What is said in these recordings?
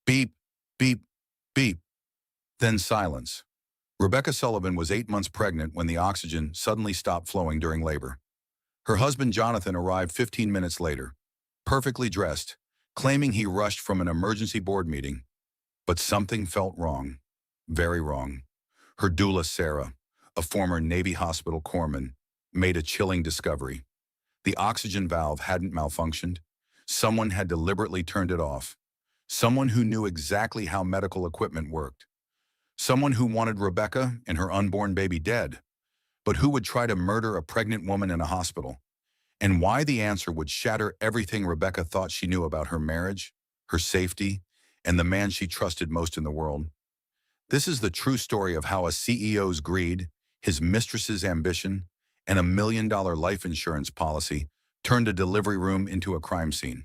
Beep, beep, beep. Then silence. Rebecca Sullivan was 8 months pregnant when the oxygen suddenly stopped flowing during labor. Her husband Jonathan arrived 15 minutes later, perfectly dressed, claiming he rushed from an emergency board meeting. But something felt wrong. Very wrong. Her doula, Sarah, a former Navy hospital corpsman, made a chilling discovery. The oxygen valve hadn't malfunctioned. Someone had deliberately turned it off. Someone who knew exactly how medical equipment worked. Someone who wanted Rebecca and her unborn baby dead, but who would try to murder a pregnant woman in a hospital. And why the answer would shatter everything Rebecca thought she knew about her marriage, her safety, and the man she trusted most in the world. This is the true story of how a CEO's greed, his mistress's ambition, and $1 million life insurance policy turned a delivery room into a crime scene.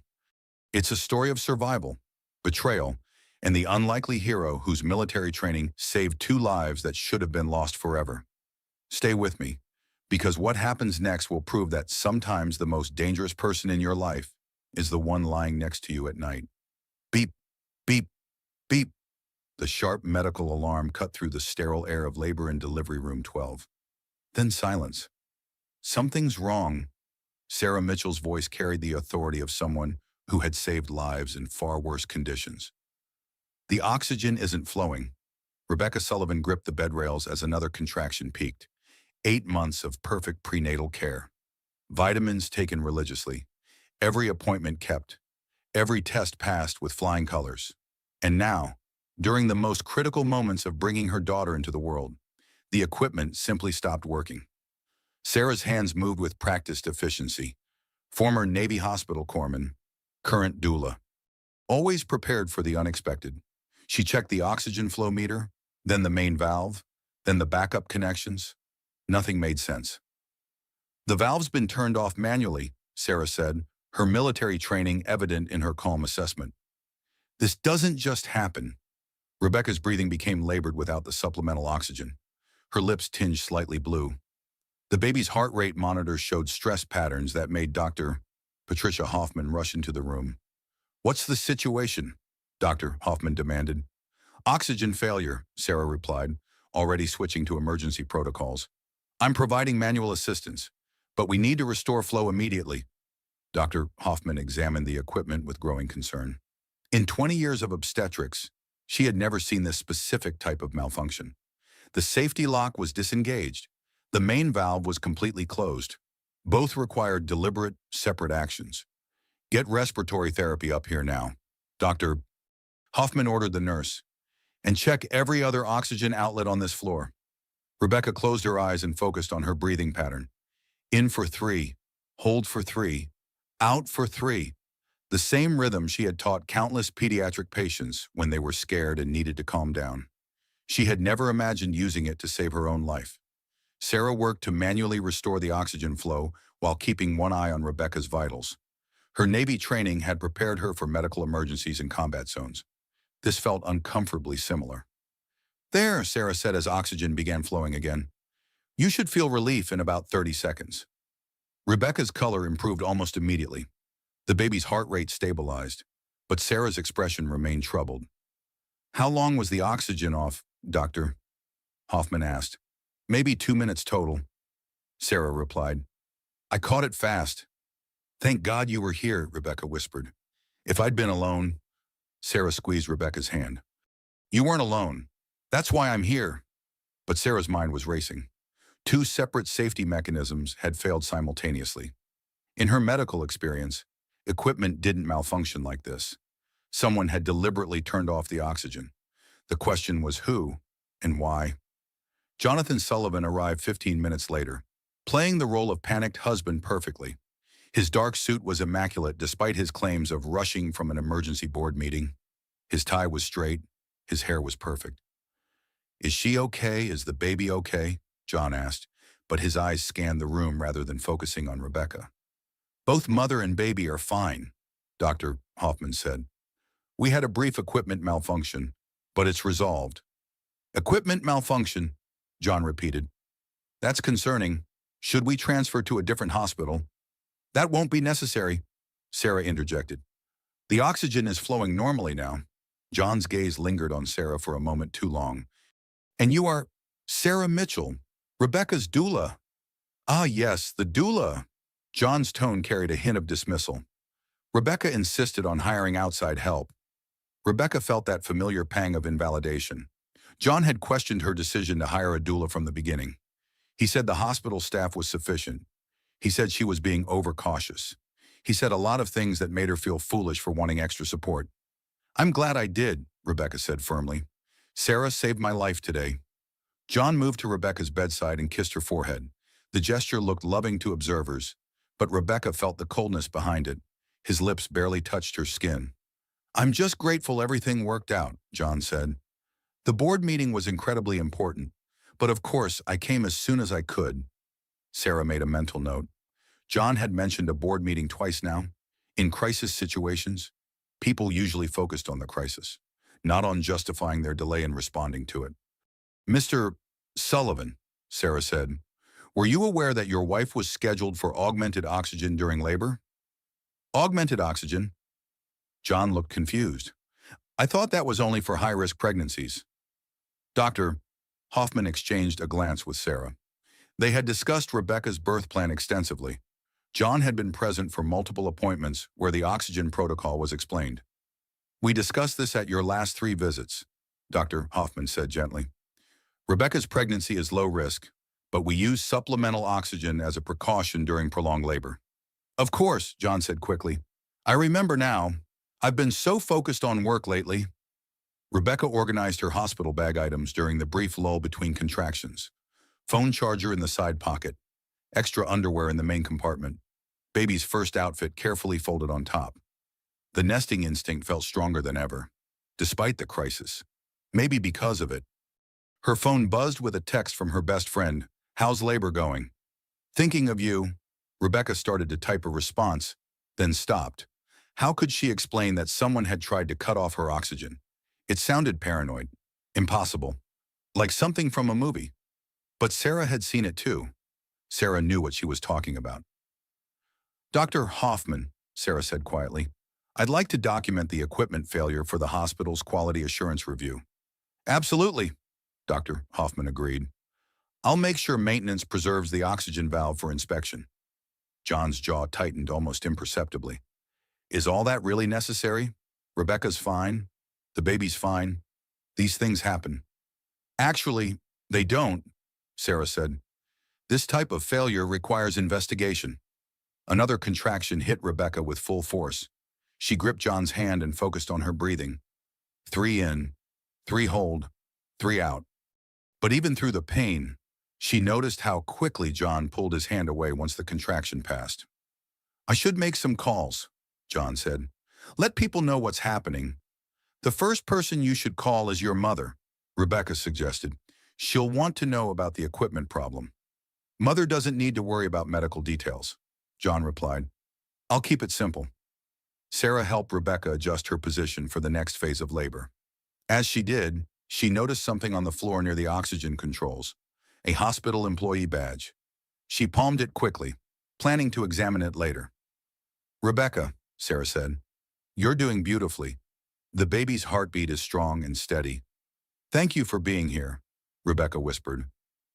It's a story of survival, betrayal, and the unlikely hero whose military training saved 2 lives that should have been lost forever. Stay with me, because what happens next will prove that sometimes the most dangerous person in your life is the one lying next to you at night. Beep, beep, beep. The sharp medical alarm cut through the sterile air of labor in delivery room 12. Then silence. Something's wrong. Sarah Mitchell's voice carried the authority of someone who had saved lives in far worse conditions. The oxygen isn't flowing. Rebecca Sullivan gripped the bed rails as another contraction peaked. 8 months of perfect prenatal care. Vitamins taken religiously. Every appointment kept. Every test passed with flying colors. And now, during the most critical moments of bringing her daughter into the world, the equipment simply stopped working. Sarah's hands moved with practiced efficiency. Former Navy hospital corpsman, current doula. Always prepared for the unexpected. She checked the oxygen flow meter, then the main valve, then the backup connections. Nothing made sense. The valve's been turned off manually, Sarah said, her military training evident in her calm assessment. This doesn't just happen. Rebecca's breathing became labored without the supplemental oxygen. Her lips tinged slightly blue. The baby's heart rate monitor showed stress patterns that made Dr. Patricia Hoffman rush into the room. "What's the situation?" Dr. Hoffman demanded. "Oxygen failure," Sarah replied, already switching to emergency protocols. "I'm providing manual assistance, but we need to restore flow immediately." Dr. Hoffman examined the equipment with growing concern. In 20 years of obstetrics, she had never seen this specific type of malfunction. The safety lock was disengaged. The main valve was completely closed. Both required deliberate, separate actions. "Get respiratory therapy up here now," Dr. Hoffman ordered the nurse, "and check every other oxygen outlet on this floor." Rebecca closed her eyes and focused on her breathing pattern. In for 3, hold for 3, out for 3. The same rhythm she had taught countless pediatric patients when they were scared and needed to calm down. She had never imagined using it to save her own life. Sarah worked to manually restore the oxygen flow while keeping one eye on Rebecca's vitals. Her Navy training had prepared her for medical emergencies in combat zones. This felt uncomfortably similar. "There," Sarah said as oxygen began flowing again. "You should feel relief in about 30 seconds. Rebecca's color improved almost immediately. The baby's heart rate stabilized, but Sarah's expression remained troubled. "How long was the oxygen off, Doctor?" Hoffman asked. "Maybe 2 minutes total," Sarah replied. "I caught it fast." "Thank God you were here," Rebecca whispered. "If I'd been alone—" Sarah squeezed Rebecca's hand. "You weren't alone. That's why I'm here." But Sarah's mind was racing. 2 separate safety mechanisms had failed simultaneously. In her medical experience, equipment didn't malfunction like this. Someone had deliberately turned off the oxygen. The question was who and why. Jonathan Sullivan arrived 15 minutes later, playing the role of panicked husband perfectly. His dark suit was immaculate despite his claims of rushing from an emergency board meeting. His tie was straight, his hair was perfect. "Is she okay? Is the baby okay?" John asked, but his eyes scanned the room rather than focusing on Rebecca. "Both mother and baby are fine," Dr. Hoffman said. "We had a brief equipment malfunction, but it's resolved." "Equipment malfunction," John repeated. "That's concerning. Should we transfer to a different hospital?" "That won't be necessary," Sarah interjected. "The oxygen is flowing normally now." John's gaze lingered on Sarah for a moment too long. And you are Sarah Mitchell, Rebecca's doula. Ah, yes, the doula. John's tone carried a hint of dismissal. Rebecca insisted on hiring outside help. Rebecca felt that familiar pang of invalidation. John had questioned her decision to hire a doula from the beginning. He said the hospital staff was sufficient. He said she was being overcautious. He said a lot of things that made her feel foolish for wanting extra support. I'm glad I did, Rebecca said firmly. Sarah saved my life today. John moved to Rebecca's bedside and kissed her forehead. The gesture looked loving to observers, but Rebecca felt the coldness behind it. His lips barely touched her skin. I'm just grateful everything worked out, John said. The board meeting was incredibly important, but of course I came as soon as I could. Sarah made a mental note. John had mentioned a board meeting twice now. In crisis situations, people usually focused on the crisis, not on justifying their delay in responding to it. Mr. Sullivan, Sarah said, were you aware that your wife was scheduled for augmented oxygen during labor? Augmented oxygen? John looked confused. I thought that was only for high-risk pregnancies. Dr. Hoffman exchanged a glance with Sarah. They had discussed Rebecca's birth plan extensively. John had been present for multiple appointments where the oxygen protocol was explained. We discussed this at your last 3 visits, Dr. Hoffman said gently. Rebecca's pregnancy is low risk, but we use supplemental oxygen as a precaution during prolonged labor. Of course, John said quickly. I remember now. I've been so focused on work lately. Rebecca organized her hospital bag items during the brief lull between contractions. Phone charger in the side pocket, extra underwear in the main compartment, baby's first outfit carefully folded on top. The nesting instinct felt stronger than ever, despite the crisis. Maybe because of it. Her phone buzzed with a text from her best friend. How's labor going? Thinking of you, Rebecca started to type a response, then stopped. How could she explain that someone had tried to cut off her oxygen? It sounded paranoid, impossible, like something from a movie. But Sarah had seen it too. Sarah knew what she was talking about. Dr. Hoffman, Sarah said quietly, I'd like to document the equipment failure for the hospital's quality assurance review. Absolutely, Dr. Hoffman agreed. I'll make sure maintenance preserves the oxygen valve for inspection. John's jaw tightened almost imperceptibly. Is all that really necessary? Rebecca's fine. The baby's fine. These things happen. Actually, they don't, Sarah said. This type of failure requires investigation. Another contraction hit Rebecca with full force. She gripped John's hand and focused on her breathing. 3 in, 3 hold, 3 out. But even through the pain, she noticed how quickly John pulled his hand away once the contraction passed. I should make some calls, John said. Let people know what's happening. The first person you should call is your mother, Rebecca suggested. She'll want to know about the equipment problem. Mother doesn't need to worry about medical details, John replied. I'll keep it simple. Sarah helped Rebecca adjust her position for the next phase of labor. As she did, she noticed something on the floor near the oxygen controls, a hospital employee badge. She palmed it quickly, planning to examine it later. Rebecca, Sarah said, you're doing beautifully. The baby's heartbeat is strong and steady. Thank you for being here, Rebecca whispered.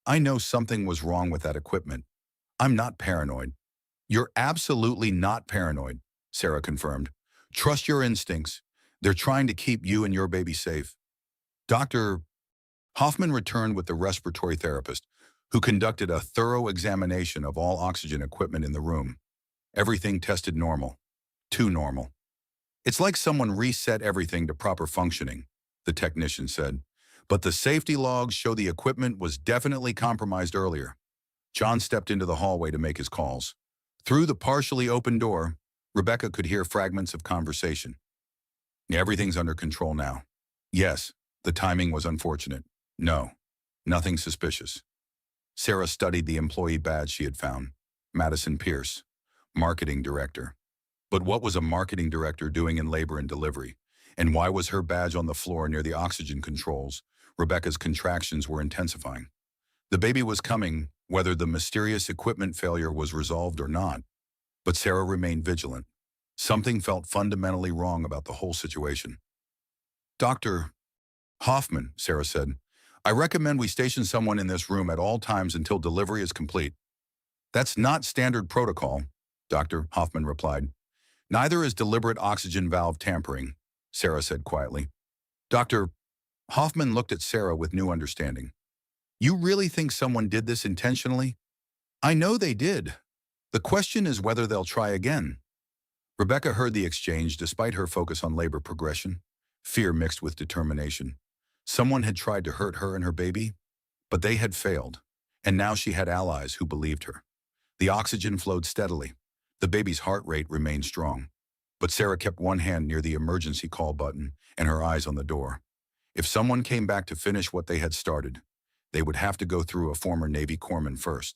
I know something was wrong with that equipment. I'm not paranoid. You're absolutely not paranoid, Sarah confirmed. Trust your instincts. They're trying to keep you and your baby safe. Dr. Hoffman returned with the respiratory therapist, who conducted a thorough examination of all oxygen equipment in the room. Everything tested normal. Too normal. It's like someone reset everything to proper functioning, the technician said. But the safety logs show the equipment was definitely compromised earlier. John stepped into the hallway to make his calls. Through the partially open door, Rebecca could hear fragments of conversation. Everything's under control now. Yes, the timing was unfortunate. No, nothing suspicious. Sarah studied the employee badge she had found. Madison Pierce, marketing director. But what was a marketing director doing in labor and delivery? And why was her badge on the floor near the oxygen controls? Rebecca's contractions were intensifying. The baby was coming, whether the mysterious equipment failure was resolved or not. But Sarah remained vigilant. Something felt fundamentally wrong about the whole situation. Dr. Hoffman, Sarah said, I recommend we station someone in this room at all times until delivery is complete. That's not standard protocol, Dr. Hoffman replied. Neither is deliberate oxygen valve tampering, Sarah said quietly. Dr. Hoffman looked at Sarah with new understanding. You really think someone did this intentionally? I know they did. The question is whether they'll try again. Rebecca heard the exchange despite her focus on labor progression, fear mixed with determination. Someone had tried to hurt her and her baby, but they had failed, and now she had allies who believed her. The oxygen flowed steadily. The baby's heart rate remained strong, but Sarah kept one hand near the emergency call button and her eyes on the door. If someone came back to finish what they had started, they would have to go through a former Navy corpsman first.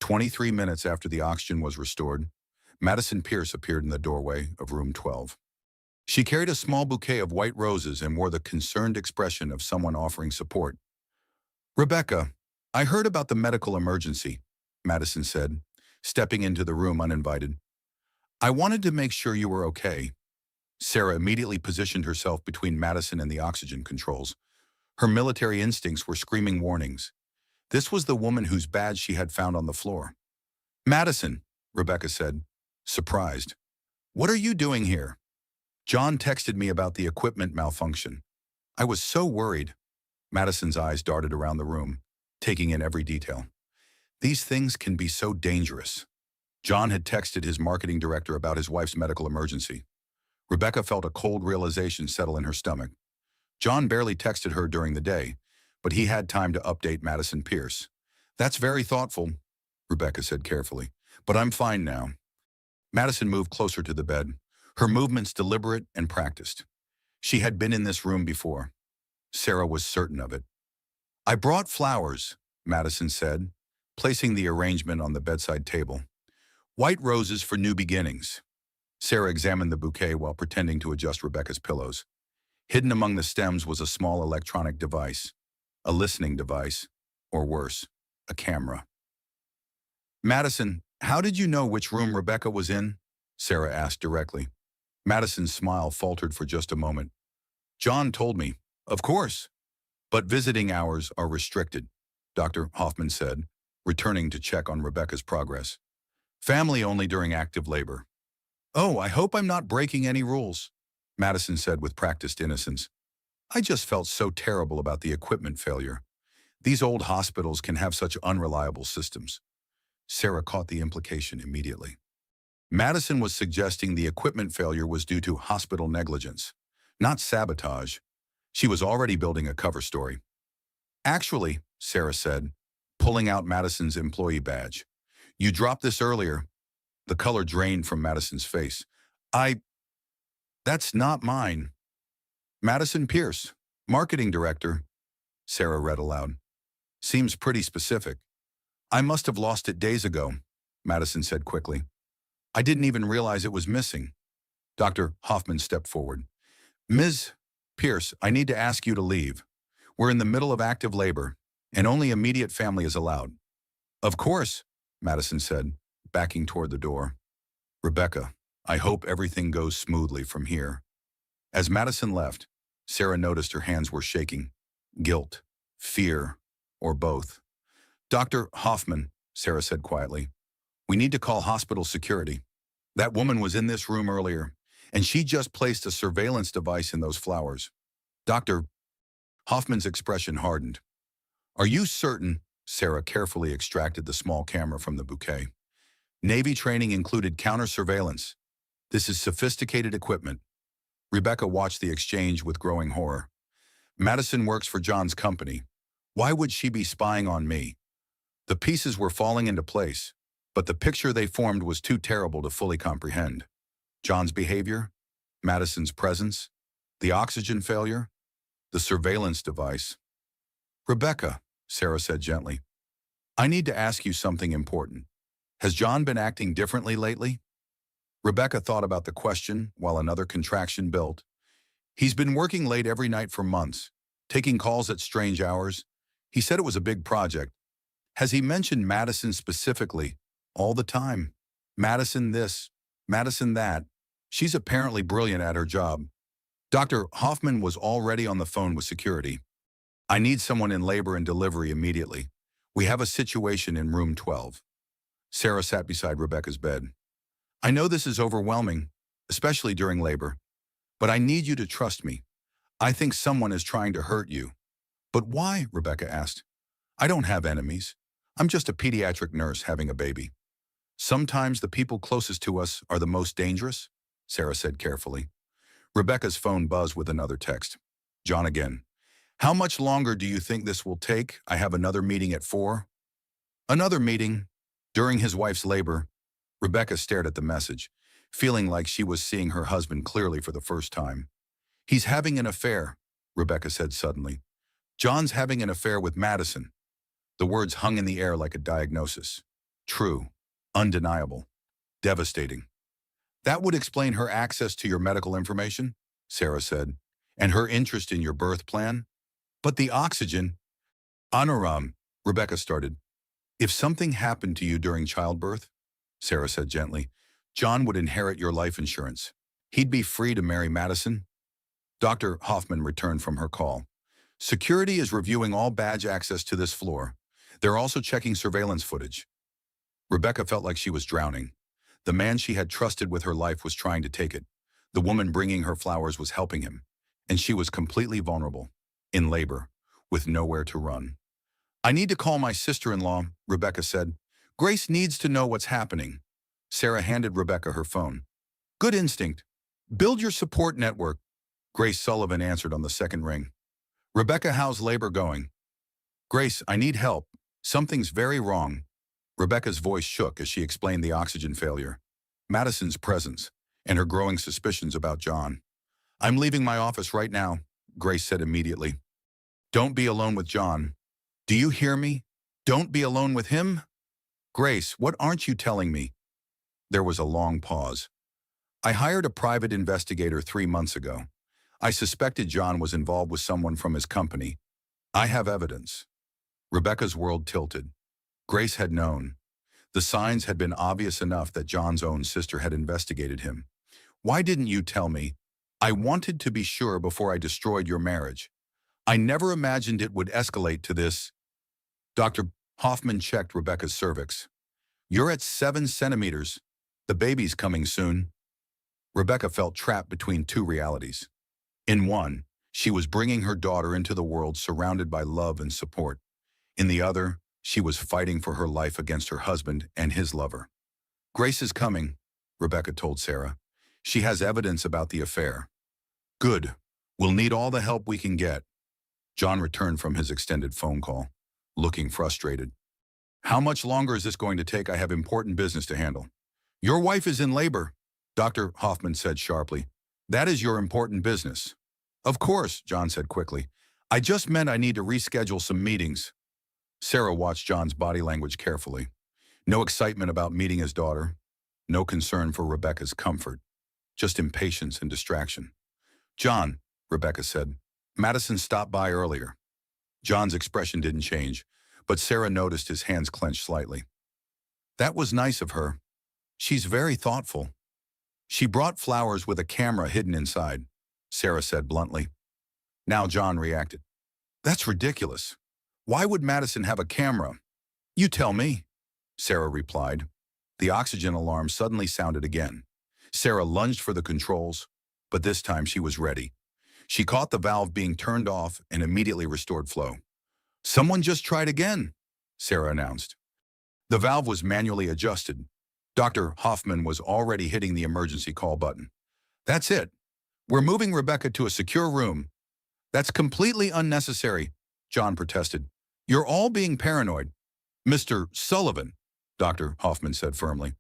23 minutes after the oxygen was restored, Madison Pierce appeared in the doorway of room 12. She carried a small bouquet of white roses and wore the concerned expression of someone offering support. Rebecca, I heard about the medical emergency, Madison said, stepping into the room uninvited. I wanted to make sure you were okay. Sarah immediately positioned herself between Madison and the oxygen controls. Her military instincts were screaming warnings. This was the woman whose badge she had found on the floor. Madison, Rebecca said, surprised. What are you doing here? John texted me about the equipment malfunction. I was so worried. Madison's eyes darted around the room, taking in every detail. These things can be so dangerous. John had texted his marketing director about his wife's medical emergency. Rebecca felt a cold realization settle in her stomach. John barely texted her during the day, but he had time to update Madison Pierce. That's very thoughtful, Rebecca said carefully, but I'm fine now. Madison moved closer to the bed, her movements deliberate and practiced. She had been in this room before. Sarah was certain of it. I brought flowers, Madison said, placing the arrangement on the bedside table. White roses for new beginnings. Sarah examined the bouquet while pretending to adjust Rebecca's pillows. Hidden among the stems was a small electronic device, a listening device, or worse, a camera. Madison, how did you know which room Rebecca was in? Sarah asked directly. Madison's smile faltered for just a moment. John told me, of course. But visiting hours are restricted, Dr. Hoffman said, returning to check on Rebecca's progress. Family only during active labor. Oh, I hope I'm not breaking any rules, Madison said with practiced innocence. I just felt so terrible about the equipment failure. These old hospitals can have such unreliable systems. Sarah caught the implication immediately. Madison was suggesting the equipment failure was due to hospital negligence, not sabotage. She was already building a cover story. Actually, Sarah said, pulling out Madison's employee badge. You dropped this earlier. The color drained from Madison's face. That's not mine. Madison Pierce, marketing director, Sarah read aloud. Seems pretty specific. I must have lost it days ago, Madison said quickly. I didn't even realize it was missing. Dr. Hoffman stepped forward. Ms. Pierce, I need to ask you to leave. We're in the middle of active labor, and only immediate family is allowed. Of course, Madison said, backing toward the door. Rebecca, I hope everything goes smoothly from here. As Madison left, Sarah noticed her hands were shaking. Guilt, fear, or both. Dr. Hoffman, Sarah said quietly, we need to call hospital security. That woman was in this room earlier, and she just placed a surveillance device in those flowers. Dr. Hoffman's expression hardened. Are you certain? Sarah carefully extracted the small camera from the bouquet. Navy training included counter-surveillance. This is sophisticated equipment. Rebecca watched the exchange with growing horror. Madison works for John's company. Why would she be spying on me? The pieces were falling into place, but the picture they formed was too terrible to fully comprehend. John's behavior, Madison's presence, the oxygen failure, the surveillance device. Rebecca, Sarah said gently, I need to ask you something important. Has John been acting differently lately? Rebecca thought about the question while another contraction built. He's been working late every night for months, taking calls at strange hours. He said it was a big project. Has he mentioned Madison specifically? All the time. Madison this, Madison that. She's apparently brilliant at her job. Dr. Hoffman was already on the phone with security. I need someone in labor and delivery immediately. We have a situation in room 12. Sarah sat beside Rebecca's bed. I know this is overwhelming, especially during labor, but I need you to trust me. I think someone is trying to hurt you. But why? Rebecca asked. I don't have enemies. I'm just a pediatric nurse having a baby. Sometimes the people closest to us are the most dangerous, Sarah said carefully. Rebecca's phone buzzed with another text. John again. How much longer do you think this will take? I have another meeting at 4. Another meeting. During his wife's labor, Rebecca stared at the message, feeling like she was seeing her husband clearly for the first time. He's having an affair, Rebecca said suddenly. John's having an affair with Madison. The words hung in the air like a diagnosis. True. Undeniable. Devastating. That would explain her access to your medical information, Sarah said, and her interest in your birth plan. But the oxygen… Anaram, Rebecca started. If something happened to you during childbirth, Sarah said gently, John would inherit your life insurance. He'd be free to marry Madison. Dr. Hoffman returned from her call. Security is reviewing all badge access to this floor. They're also checking surveillance footage. Rebecca felt like she was drowning. The man she had trusted with her life was trying to take it. The woman bringing her flowers was helping him. And she was completely vulnerable, in labor, with nowhere to run. I need to call my sister-in-law, Rebecca said. Grace needs to know what's happening. Sarah handed Rebecca her phone. Good instinct. Build your support network. Grace Sullivan answered on the second ring. Rebecca, how's labor going? Grace, I need help. Something's very wrong. Rebecca's voice shook as she explained the oxygen failure, Madison's presence, and her growing suspicions about John. I'm leaving my office right now, Grace said immediately. Don't be alone with John. Do you hear me? Don't be alone with him? Grace, what aren't you telling me? There was a long pause. I hired a private investigator 3 months ago. I suspected John was involved with someone from his company. I have evidence. Rebecca's world tilted. Grace had known. The signs had been obvious enough that John's own sister had investigated him. Why didn't you tell me? I wanted to be sure before I destroyed your marriage. I never imagined it would escalate to this. Dr. Hoffman checked Rebecca's cervix. You're at 7 centimeters. The baby's coming soon. Rebecca felt trapped between two realities. In one, she was bringing her daughter into the world surrounded by love and support. In the other, she was fighting for her life against her husband and his lover. Grace is coming, Rebecca told Sarah. She has evidence about the affair. Good. We'll need all the help we can get. John returned from his extended phone call, looking frustrated. How much longer is this going to take? I have important business to handle. Your wife is in labor, Dr. Hoffman said sharply. That is your important business. Of course, John said quickly. I just meant I need to reschedule some meetings. Sarah watched John's body language carefully. No excitement about meeting his daughter. No concern for Rebecca's comfort. Just impatience and distraction. John, Rebecca said. Madison stopped by earlier. John's expression didn't change, but Sarah noticed his hands clenched slightly. That was nice of her. She's very thoughtful. She brought flowers with a camera hidden inside, Sarah said bluntly. Now John reacted. That's ridiculous. Why would Madison have a camera? You tell me, Sarah replied. The oxygen alarm suddenly sounded again. Sarah lunged for the controls, but this time she was ready. She caught the valve being turned off and immediately restored flow. Someone just tried again, Sarah announced. The valve was manually adjusted. Dr. Hoffman was already hitting the emergency call button. That's it. We're moving Rebecca to a secure room. That's completely unnecessary, John protested. You're all being paranoid. Mr. Sullivan, Dr. Hoffman said firmly.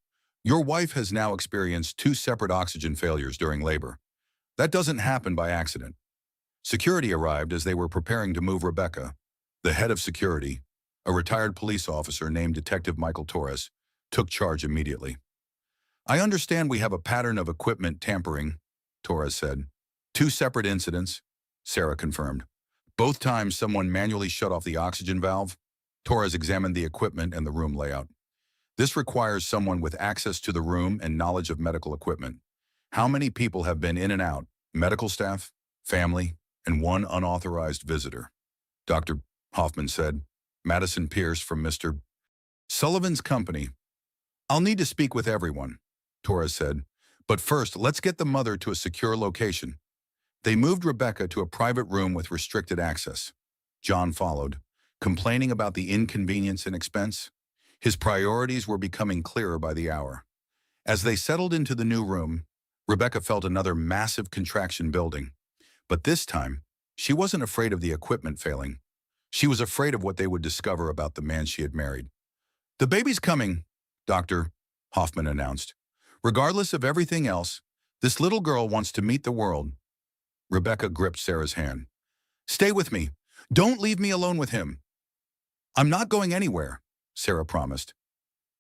Your wife has now experienced 2 separate oxygen failures during labor. That doesn't happen by accident. Security arrived as they were preparing to move Rebecca. The head of security, a retired police officer named Detective Michael Torres, took charge immediately. I understand we have a pattern of equipment tampering, Torres said. 2 separate incidents, Sarah confirmed. Both times someone manually shut off the oxygen valve. Torres examined the equipment and the room layout. This requires someone with access to the room and knowledge of medical equipment. How many people have been in and out? Medical staff? family, and one unauthorized visitor. Dr. Hoffman said. Madison Pierce from Mr. Sullivan's company. I'll need to speak with everyone, Torres said. But first, let's get the mother to a secure location. They moved Rebecca to a private room with restricted access. John followed, complaining about the inconvenience and expense. His priorities were becoming clearer by the hour. As they settled into the new room, Rebecca felt another massive contraction building. But this time, she wasn't afraid of the equipment failing. She was afraid of what they would discover about the man she had married. The baby's coming, Dr. Hoffman announced. Regardless of everything else, this little girl wants to meet the world. Rebecca gripped Sarah's hand. Stay with me. Don't leave me alone with him. I'm not going anywhere, Sarah promised.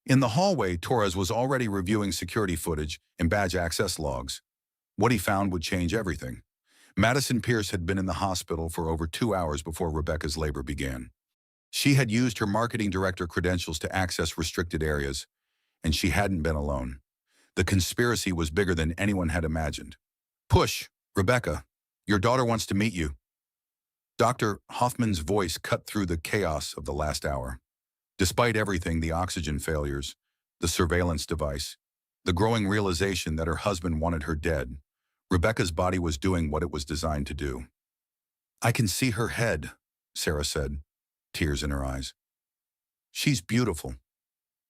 In the hallway, Torres was already reviewing security footage and badge access logs. What he found would change everything. Madison Pierce had been in the hospital for over 2 hours before Rebecca's labor began. She had used her marketing director credentials to access restricted areas, and she hadn't been alone. The conspiracy was bigger than anyone had imagined. Push, Rebecca. Your daughter wants to meet you. Dr. Hoffman's voice cut through the chaos of the last hour. Despite everything, the oxygen failures, the surveillance device, the growing realization that her husband wanted her dead, Rebecca's body was doing what it was designed to do. I can see her head, Sarah said, tears in her eyes. She's beautiful.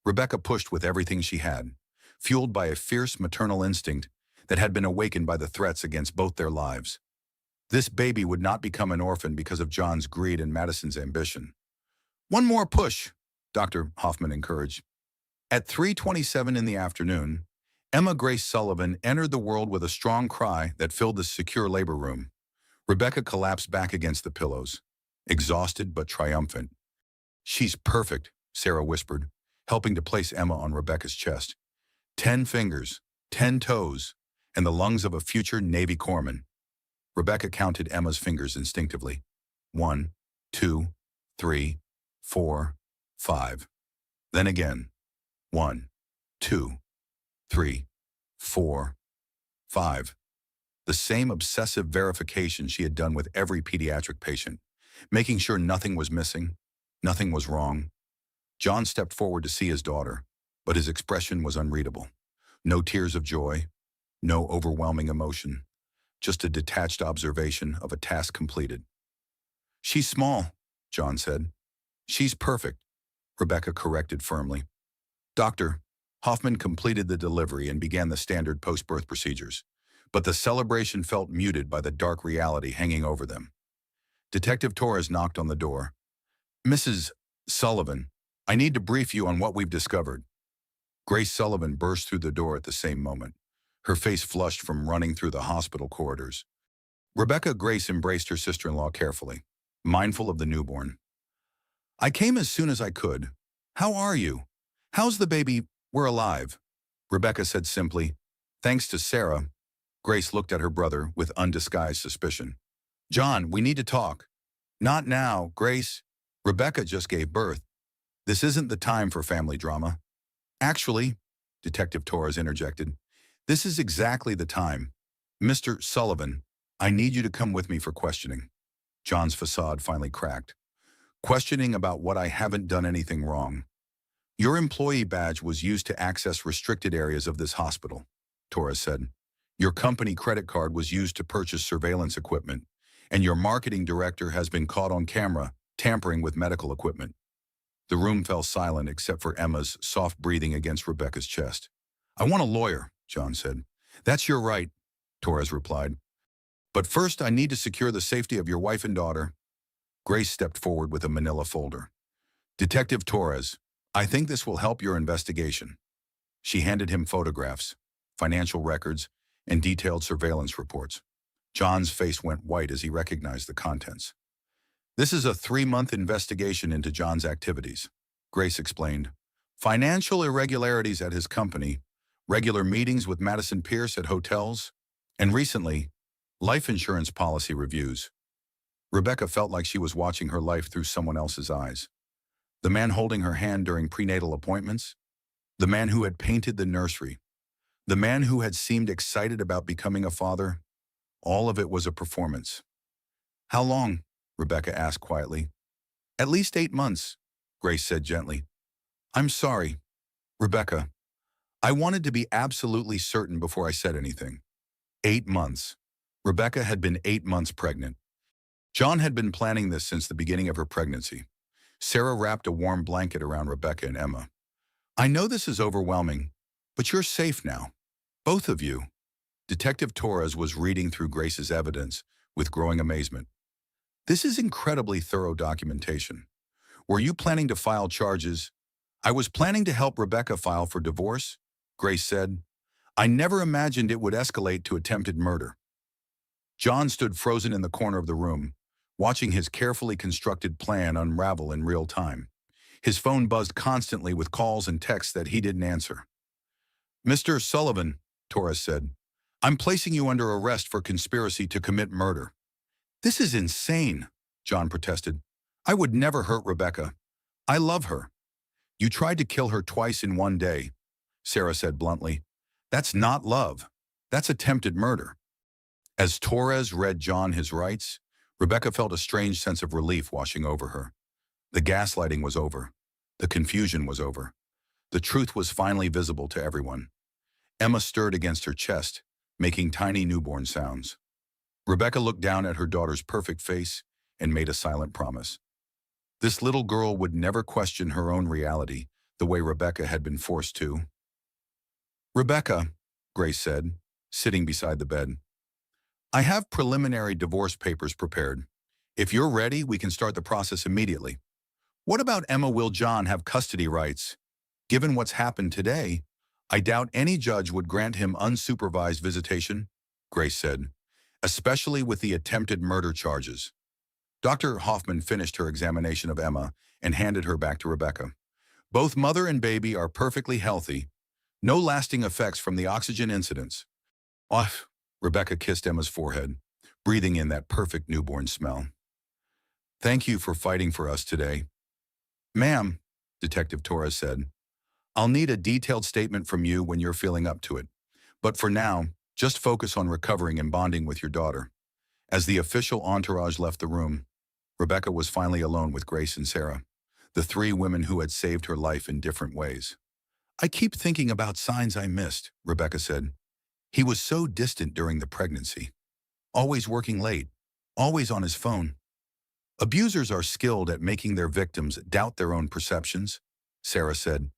Rebecca pushed with everything she had, fueled by a fierce maternal instinct that had been awakened by the threats against both their lives. This baby would not become an orphan because of John's greed and Madison's ambition. One more push, Dr. Hoffman encouraged. At 3:27 in the afternoon, Emma Grace Sullivan entered the world with a strong cry that filled the secure labor room. Rebecca collapsed back against the pillows, exhausted but triumphant. She's perfect, Sarah whispered, helping to place Emma on Rebecca's chest. 10 fingers, 10 toes, and the lungs of a future Navy corpsman. Rebecca counted Emma's fingers instinctively. 1, 2, 3, 4, 5. Then again. 1, 2, 3, 4, 5. The same obsessive verification she had done with every pediatric patient, making sure nothing was missing, nothing was wrong. John stepped forward to see his daughter, but his expression was unreadable. No tears of joy, no overwhelming emotion, just a detached observation of a task completed. She's small, John said. She's perfect, Rebecca corrected firmly. Dr. Hoffman completed the delivery and began the standard post-birth procedures, but the celebration felt muted by the dark reality hanging over them. Detective Torres knocked on the door. Mrs. Sullivan, I need to brief you on what we've discovered. Grace Sullivan burst through the door at the same moment, her face flushed from running through the hospital corridors. Rebecca Grace embraced her sister-in-law carefully, mindful of the newborn. I came as soon as I could. How are you? How's the baby? We're alive. Rebecca said simply, thanks to Sarah. Grace looked at her brother with undisguised suspicion. John, we need to talk. Not now, Grace. Rebecca just gave birth. This isn't the time for family drama. Actually, Detective Torres interjected, this is exactly the time. Mr. Sullivan, I need you to come with me for questioning. John's facade finally cracked. Questioning about what I haven't done anything wrong. Your employee badge was used to access restricted areas of this hospital, Torres said. Your company credit card was used to purchase surveillance equipment, and your marketing director has been caught on camera tampering with medical equipment. The room fell silent except for Emma's soft breathing against Rebecca's chest. I want a lawyer, John said. That's your right, Torres replied. But first I need to secure the safety of your wife and daughter. Grace stepped forward with a manila folder. Detective Torres, I think this will help your investigation. She handed him photographs, financial records, and detailed surveillance reports. John's face went white as he recognized the contents. This is a 3-month investigation into John's activities, Grace explained. Financial irregularities at his company, regular meetings with Madison Pierce at hotels, and recently, life insurance policy reviews. Rebecca felt like she was watching her life through someone else's eyes. The man holding her hand during prenatal appointments, the man who had painted the nursery, the man who had seemed excited about becoming a father, All of it was a performance. How long? Rebecca asked quietly. At least 8 months, Grace said gently. I'm sorry, Rebecca. I wanted to be absolutely certain before I said anything. 8 months. Rebecca had been 8 months pregnant. John had been planning this since the beginning of her pregnancy. Sarah wrapped a warm blanket around Rebecca and Emma. I know this is overwhelming, but you're safe now. Both of you. Detective Torres was reading through Grace's evidence with growing amazement. This is incredibly thorough documentation. Were you planning to file charges? I was planning to help Rebecca file for divorce, Grace said. I never imagined it would escalate to attempted murder. John stood frozen in the corner of the room, watching his carefully constructed plan unravel in real time. His phone buzzed constantly with calls and texts that he didn't answer. Mr. Sullivan, Torres said, I'm placing you under arrest for conspiracy to commit murder. This is insane, John protested. I would never hurt Rebecca. I love her. You tried to kill her twice in one day, Sarah said bluntly. That's not love. That's attempted murder. As Torres read John his rights, Rebecca felt a strange sense of relief washing over her. The gaslighting was over. The confusion was over. The truth was finally visible to everyone. Emma stirred against her chest, making tiny newborn sounds. Rebecca looked down at her daughter's perfect face and made a silent promise. This little girl would never question her own reality the way Rebecca had been forced to. Rebecca, Grace said, sitting beside the bed. I have preliminary divorce papers prepared. If you're ready, we can start the process immediately. What about Emma? Will John have custody rights? Given what's happened today, I doubt any judge would grant him unsupervised visitation, Grace said, especially with the attempted murder charges. Dr. Hoffman finished her examination of Emma and handed her back to Rebecca. Both mother and baby are perfectly healthy. No lasting effects from the oxygen incidents. Off, Rebecca kissed Emma's forehead, breathing in that perfect newborn smell. Thank you for fighting for us today. Ma'am, Detective Torres said, I'll need a detailed statement from you when you're feeling up to it. But for now, just focus on recovering and bonding with your daughter. As the official entourage left the room, Rebecca was finally alone with Grace and Sarah, the three women who had saved her life in different ways. I keep thinking about signs I missed, Rebecca said. He was so distant during the pregnancy. Always working late, always on his phone. Abusers are skilled at making their victims doubt their own perceptions, Sarah said.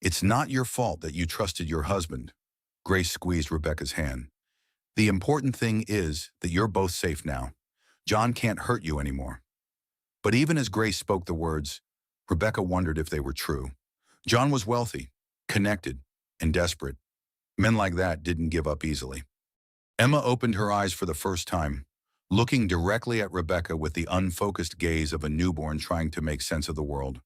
It's not your fault that you trusted your husband. Grace squeezed Rebecca's hand. The important thing is that you're both safe now. John can't hurt you anymore. But even as Grace spoke the words, Rebecca wondered if they were true. John was wealthy, connected, and desperate. Men like that didn't give up easily. Emma opened her eyes for the first time, looking directly at Rebecca with the unfocused gaze of a newborn trying to make sense of the world.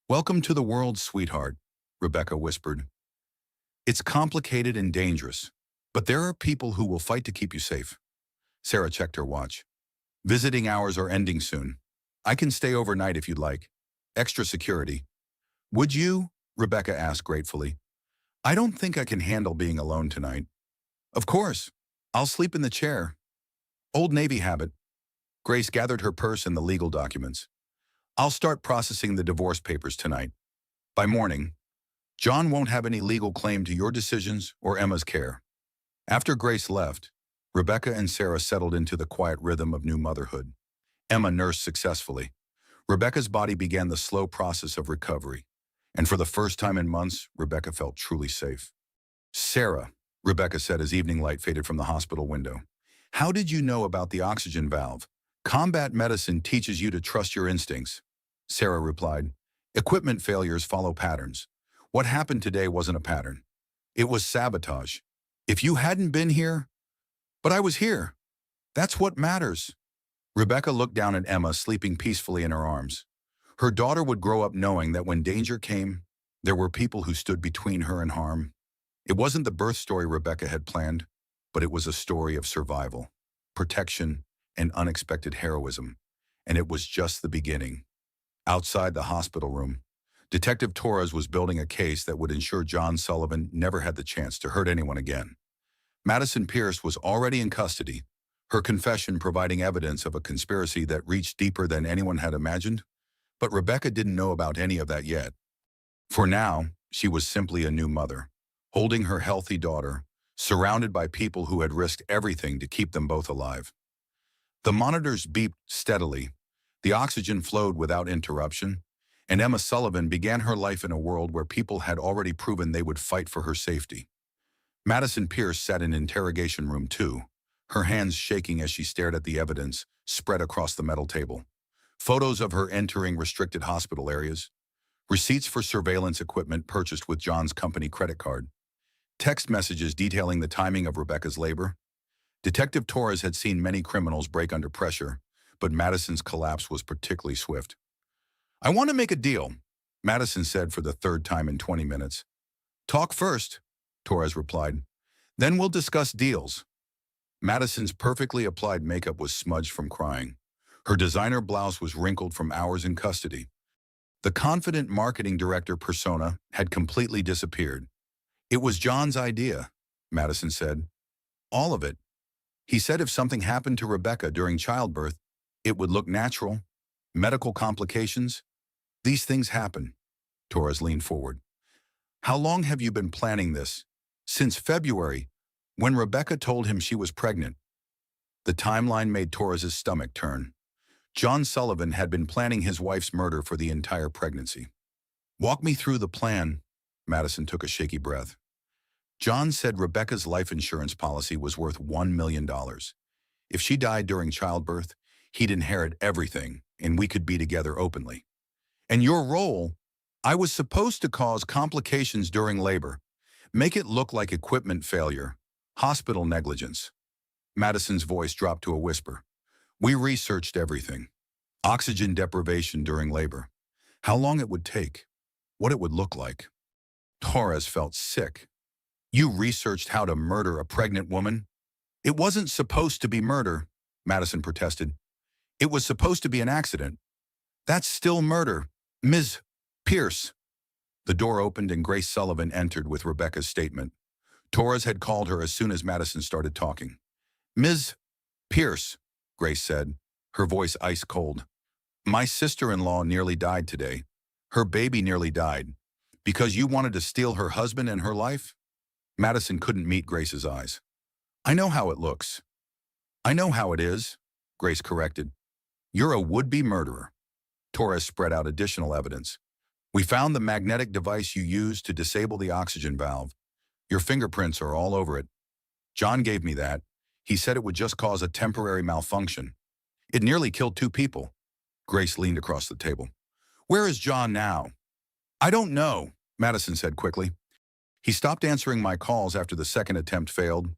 Welcome to the world, sweetheart, Rebecca whispered. It's complicated and dangerous, but there are people who will fight to keep you safe. Sarah checked her watch. Visiting hours are ending soon. I can stay overnight if you'd like. Extra security. Would you? Rebecca asked gratefully. I don't think I can handle being alone tonight. Of course. I'll sleep in the chair. Old Navy habit. Grace gathered her purse and the legal documents. I'll start processing the divorce papers tonight. By morning, John won't have any legal claim to your decisions or Emma's care. After Grace left, Rebecca and Sarah settled into the quiet rhythm of new motherhood. Emma nursed successfully. Rebecca's body began the slow process of recovery, and for the first time in months, Rebecca felt truly safe. Sarah, Rebecca said as evening light faded from the hospital window. How did you know about the oxygen valve? Combat medicine teaches you to trust your instincts. Sarah replied, equipment failures follow patterns. What happened today wasn't a pattern. It was sabotage. If you hadn't been here, but I was here. That's what matters. Rebecca looked down at Emma sleeping peacefully in her arms. Her daughter would grow up knowing that when danger came, there were people who stood between her and harm. It wasn't the birth story Rebecca had planned, but it was a story of survival, protection, and unexpected heroism. And it was just the beginning. Outside the hospital room, Detective Torres was building a case that would ensure John Sullivan never had the chance to hurt anyone again. Madison Pierce was already in custody, her confession providing evidence of a conspiracy that reached deeper than anyone had imagined. But Rebecca didn't know about any of that yet. For now, she was simply a new mother, holding her healthy daughter, surrounded by people who had risked everything to keep them both alive. The monitors beeped steadily, the oxygen flowed without interruption, and Emma Sullivan began her life in a world where people had already proven they would fight for her safety. Madison Pierce sat in interrogation room 2, her hands shaking as she stared at the evidence spread across the metal table. Photos of her entering restricted hospital areas, receipts for surveillance equipment purchased with John's company credit card, text messages detailing the timing of Rebecca's labor. Detective Torres had seen many criminals break under pressure, but Madison's collapse was particularly swift. "I want to make a deal," Madison said for the third time in 20 minutes. "Talk first," Torres replied. "Then we'll discuss deals." Madison's perfectly applied makeup was smudged from crying. Her designer blouse was wrinkled from hours in custody. The confident marketing director persona had completely disappeared. "It was John's idea," Madison said. "All of it. He said if something happened to Rebecca during childbirth, it would look natural. Medical complications. These things happen." Torres leaned forward. "How long have you been planning this?" "Since February, when Rebecca told him she was pregnant." The timeline made Torres's stomach turn. John Sullivan had been planning his wife's murder for the entire pregnancy. "Walk me through the plan." Madison took a shaky breath. "John said Rebecca's life insurance policy was worth $1 million. If she died during childbirth, he'd inherit everything, and we could be together openly. And your role? I was supposed to cause complications during labor, make it look like equipment failure, hospital negligence." Madison's voice dropped to a whisper. "We researched everything. Oxygen deprivation during labor, how long it would take, what it would look like." Torres felt sick. "You researched how to murder a pregnant woman?" "It wasn't supposed to be murder," Madison protested. "It was supposed to be an accident." "That's still murder, Ms. Pierce." The door opened and Grace Sullivan entered with Rebecca's statement. Torres had called her as soon as Madison started talking. "Ms. Pierce," Grace said, her voice ice cold. "My sister-in-law nearly died today. Her baby nearly died. Because you wanted to steal her husband and her life?" Madison couldn't meet Grace's eyes. "I know how it looks." "I know how it is," Grace corrected. "You're a would-be murderer." Torres spread out additional evidence. "We found the magnetic device you used to disable the oxygen valve. Your fingerprints are all over it. John gave me that. He said it would just cause a temporary malfunction. It nearly killed 2 people. Grace leaned across the table. "Where is John now?" "I don't know," Madison said quickly. "He stopped answering my calls after the second attempt failed."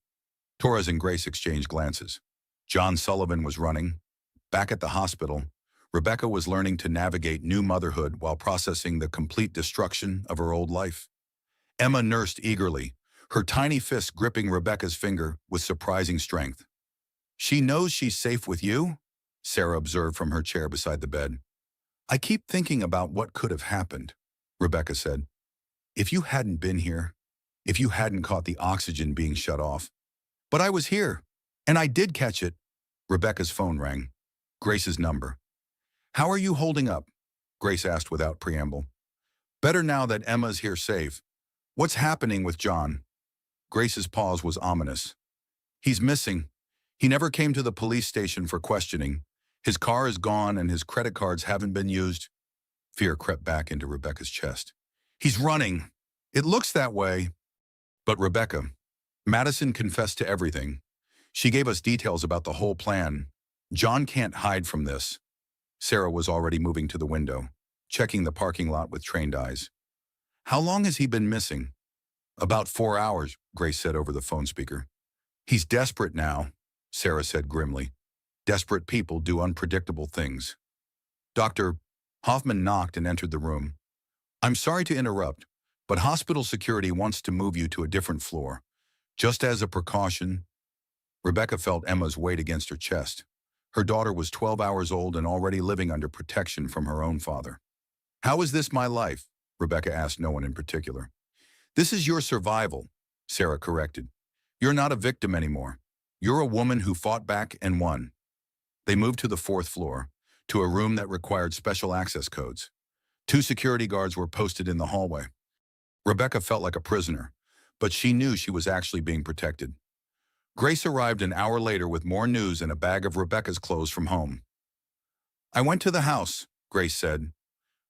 Torres and Grace exchanged glances. John Sullivan was running. Back at the hospital, Rebecca was learning to navigate new motherhood while processing the complete destruction of her old life. Emma nursed eagerly, her tiny fist gripping Rebecca's finger with surprising strength. "She knows she's safe with you?" Sarah observed from her chair beside the bed. "I keep thinking about what could have happened," Rebecca said. "If you hadn't been here, if you hadn't caught the oxygen being shut off." "But I was here, and I did catch it." Rebecca's phone rang. Grace's number. "How are you holding up?" Grace asked without preamble. "Better now that Emma's here safe. What's happening with John?" Grace's pause was ominous. "He's missing. He never came to the police station for questioning. His car is gone and his credit cards haven't been used." Fear crept back into Rebecca's chest. "He's running. It looks that way." "But Rebecca," Madison confessed to everything. "She gave us details about the whole plan. John can't hide from this." Sarah was already moving to the window, checking the parking lot with trained eyes. "How long has he been missing?" "About 4 hours," Grace said over the phone speaker. "He's desperate now," Sarah said grimly. "Desperate people do unpredictable things." Dr. Hoffman knocked and entered the room. "I'm sorry to interrupt, but hospital security wants to move you to a different floor. Just as a precaution." Rebecca felt Emma's weight against her chest. Her daughter was 12 hours old and already living under protection from her own father. "How is this my life?" Rebecca asked no one in particular. "This is your survival," Sarah corrected. You're not a victim anymore. You're a woman who fought back and won. They moved to the fourth floor, to a room that required special access codes. 2 security guards were posted in the hallway. Rebecca felt like a prisoner, but she knew she was actually being protected. Grace arrived an hour later with more news and a bag of Rebecca's clothes from home. I went to the house, Grace said.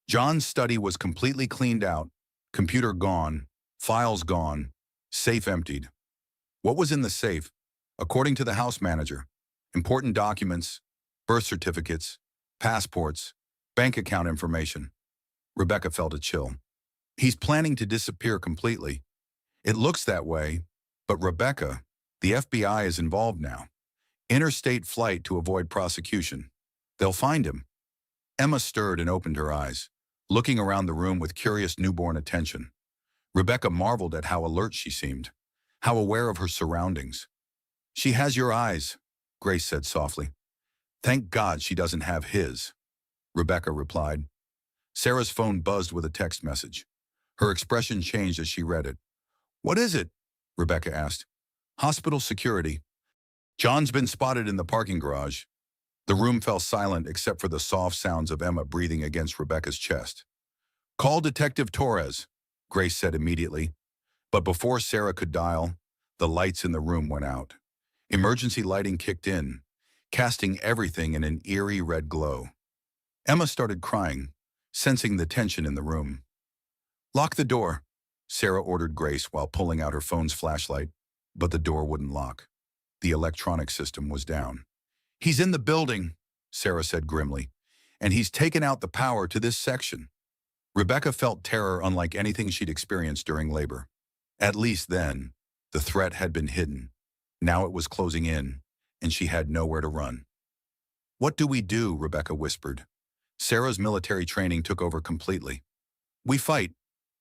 John's study was completely cleaned out, computer gone, files gone, safe emptied. What was in the safe? According to the house manager, important documents, birth certificates, passports, bank account information. Rebecca felt a chill. He's planning to disappear completely. It looks that way, but Rebecca, the FBI is involved now. Interstate flight to avoid prosecution. They'll find him. Emma stirred and opened her eyes, looking around the room with curious newborn attention. Rebecca marveled at how alert she seemed, how aware of her surroundings. She has your eyes, Grace said softly. Thank God she doesn't have his, Rebecca replied. Sarah's phone buzzed with a text message. Her expression changed as she read it. What is it? Rebecca asked. Hospital security. John's been spotted in the parking garage. The room fell silent except for the soft sounds of Emma breathing against Rebecca's chest. Call Detective Torres, Grace said immediately. But before Sarah could dial, the lights in the room went out. Emergency lighting kicked in, casting everything in an eerie red glow. Emma started crying, sensing the tension in the room. Lock the door, Sarah ordered Grace while pulling out her phone's flashlight, but the door wouldn't lock. The electronic system was down. He's in the building, Sarah said grimly, and he's taken out the power to this section. Rebecca felt terror unlike anything she'd experienced during labor. At least then, the threat had been hidden. Now it was closing in, and she had nowhere to run. What do we do? Rebecca whispered. Sarah's military training took over completely. We fight.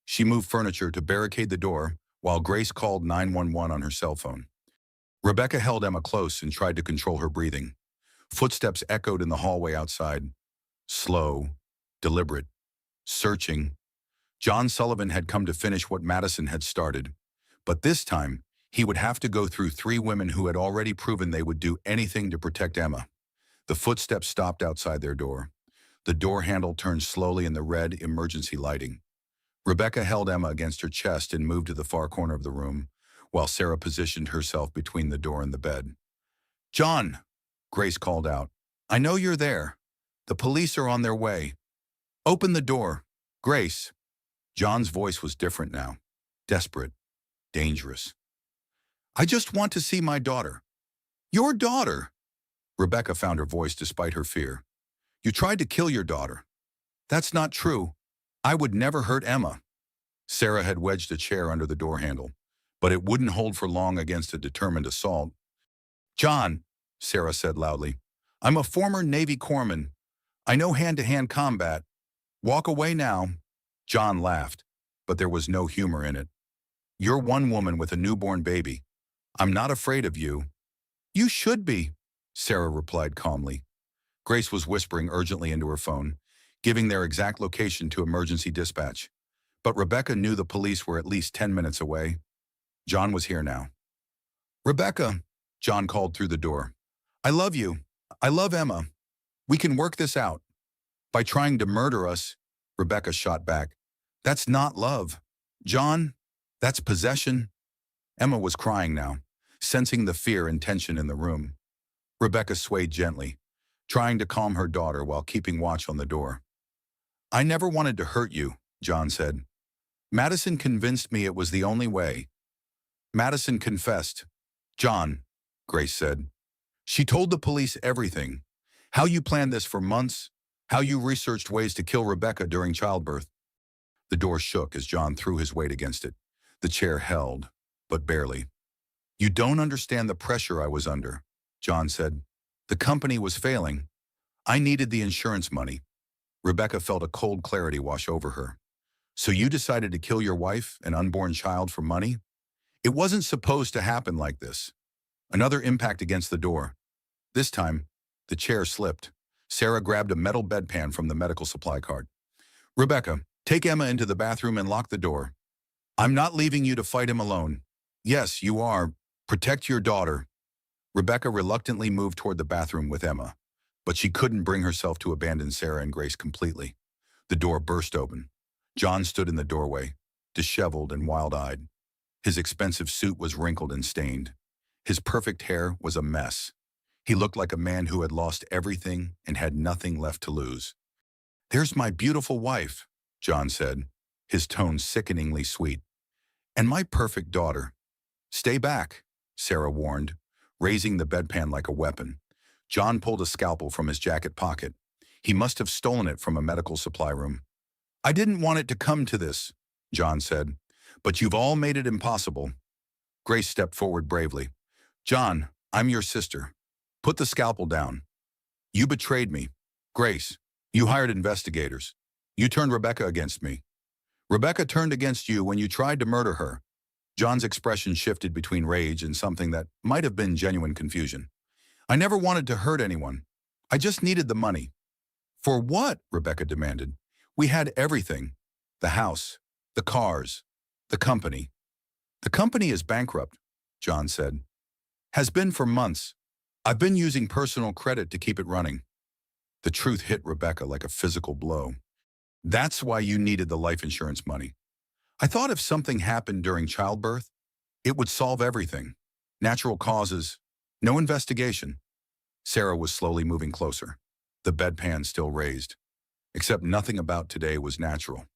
She moved furniture to barricade the door, while Grace called 911 on her cell phone. Rebecca held Emma close and tried to control her breathing. Footsteps echoed in the hallway outside. Slow, deliberate, searching. John Sullivan had come to finish what Madison had started. But this time, he would have to go through 3 women who had already proven they would do anything to protect Emma. The footsteps stopped outside their door. The door handle turned slowly in the red emergency lighting. Rebecca held Emma against her chest and moved to the far corner of the room, while Sarah positioned herself between the door and the bed. John, Grace called out. I know you're there. The police are on their way. Open the door. Grace. John's voice was different now. Desperate. Dangerous. I just want to see my daughter. Your daughter? Rebecca found her voice despite her fear. You tried to kill your daughter. That's not true. I would never hurt Emma. Sarah had wedged a chair under the door handle, but it wouldn't hold for long against a determined assault. John, Sarah said loudly, I'm a former Navy corpsman. I know hand-to-hand combat. Walk away now. John laughed, but there was no humor in it. You're one woman with a newborn baby. I'm not afraid of you. You should be, Sarah replied calmly. Grace was whispering urgently into her phone, giving their exact location to emergency dispatch. But Rebecca knew the police were at least 10 minutes away. John was here now. Rebecca, John called through the door. I love you. I love Emma. We can work this out. By trying to murder us, Rebecca shot back. That's not love. John, that's possession. Emma was crying now, sensing the fear and tension in the room. Rebecca swayed gently, trying to calm her daughter while keeping watch on the door. I never wanted to hurt you, John said. Madison convinced me it was the only way. Madison confessed. John, Grace said. She told the police everything. How you planned this for months, how you researched ways to kill Rebecca during childbirth. The door shook as John threw his weight against it. The chair held, but barely. You don't understand the pressure I was under, John said. The company was failing. I needed the insurance money. Rebecca felt a cold clarity wash over her. So you decided to kill your wife, an unborn child, for money? It wasn't supposed to happen like this. Another impact against the door. This time, the chair slipped. Sarah grabbed a metal bedpan from the medical supply cart. Rebecca, take Emma into the bathroom and lock the door. I'm not leaving you to fight him alone. Yes, you are. Protect your daughter. Rebecca reluctantly moved toward the bathroom with Emma, but she couldn't bring herself to abandon Sarah and Grace completely. The door burst open. John stood in the doorway, disheveled and wild-eyed. His expensive suit was wrinkled and stained. His perfect hair was a mess. He looked like a man who had lost everything and had nothing left to lose. "There's my beautiful wife," John said, his tone sickeningly sweet. "And my perfect daughter." "Stay back," Sarah warned, raising the bedpan like a weapon. John pulled a scalpel from his jacket pocket. He must have stolen it from a medical supply room. "I didn't want it to come to this," John said, "but you've all made it impossible." Grace stepped forward bravely. "John, I'm your sister. Put the scalpel down. You betrayed me. Grace, you hired investigators. You turned Rebecca against me. Rebecca turned against you when you tried to murder her." John's expression shifted between rage and something that might have been genuine confusion. "I never wanted to hurt anyone. I just needed the money." "For what?" Rebecca demanded. "We had everything. The house, the cars, the company." "The company is bankrupt," John said. "Has been for months. I've been using personal credit to keep it running." The truth hit Rebecca like a physical blow. "That's why you needed the life insurance money. I thought if something happened during childbirth, it would solve everything. Natural causes, no investigation." Sarah was slowly moving closer, the bedpan still raised. Except nothing about today was natural.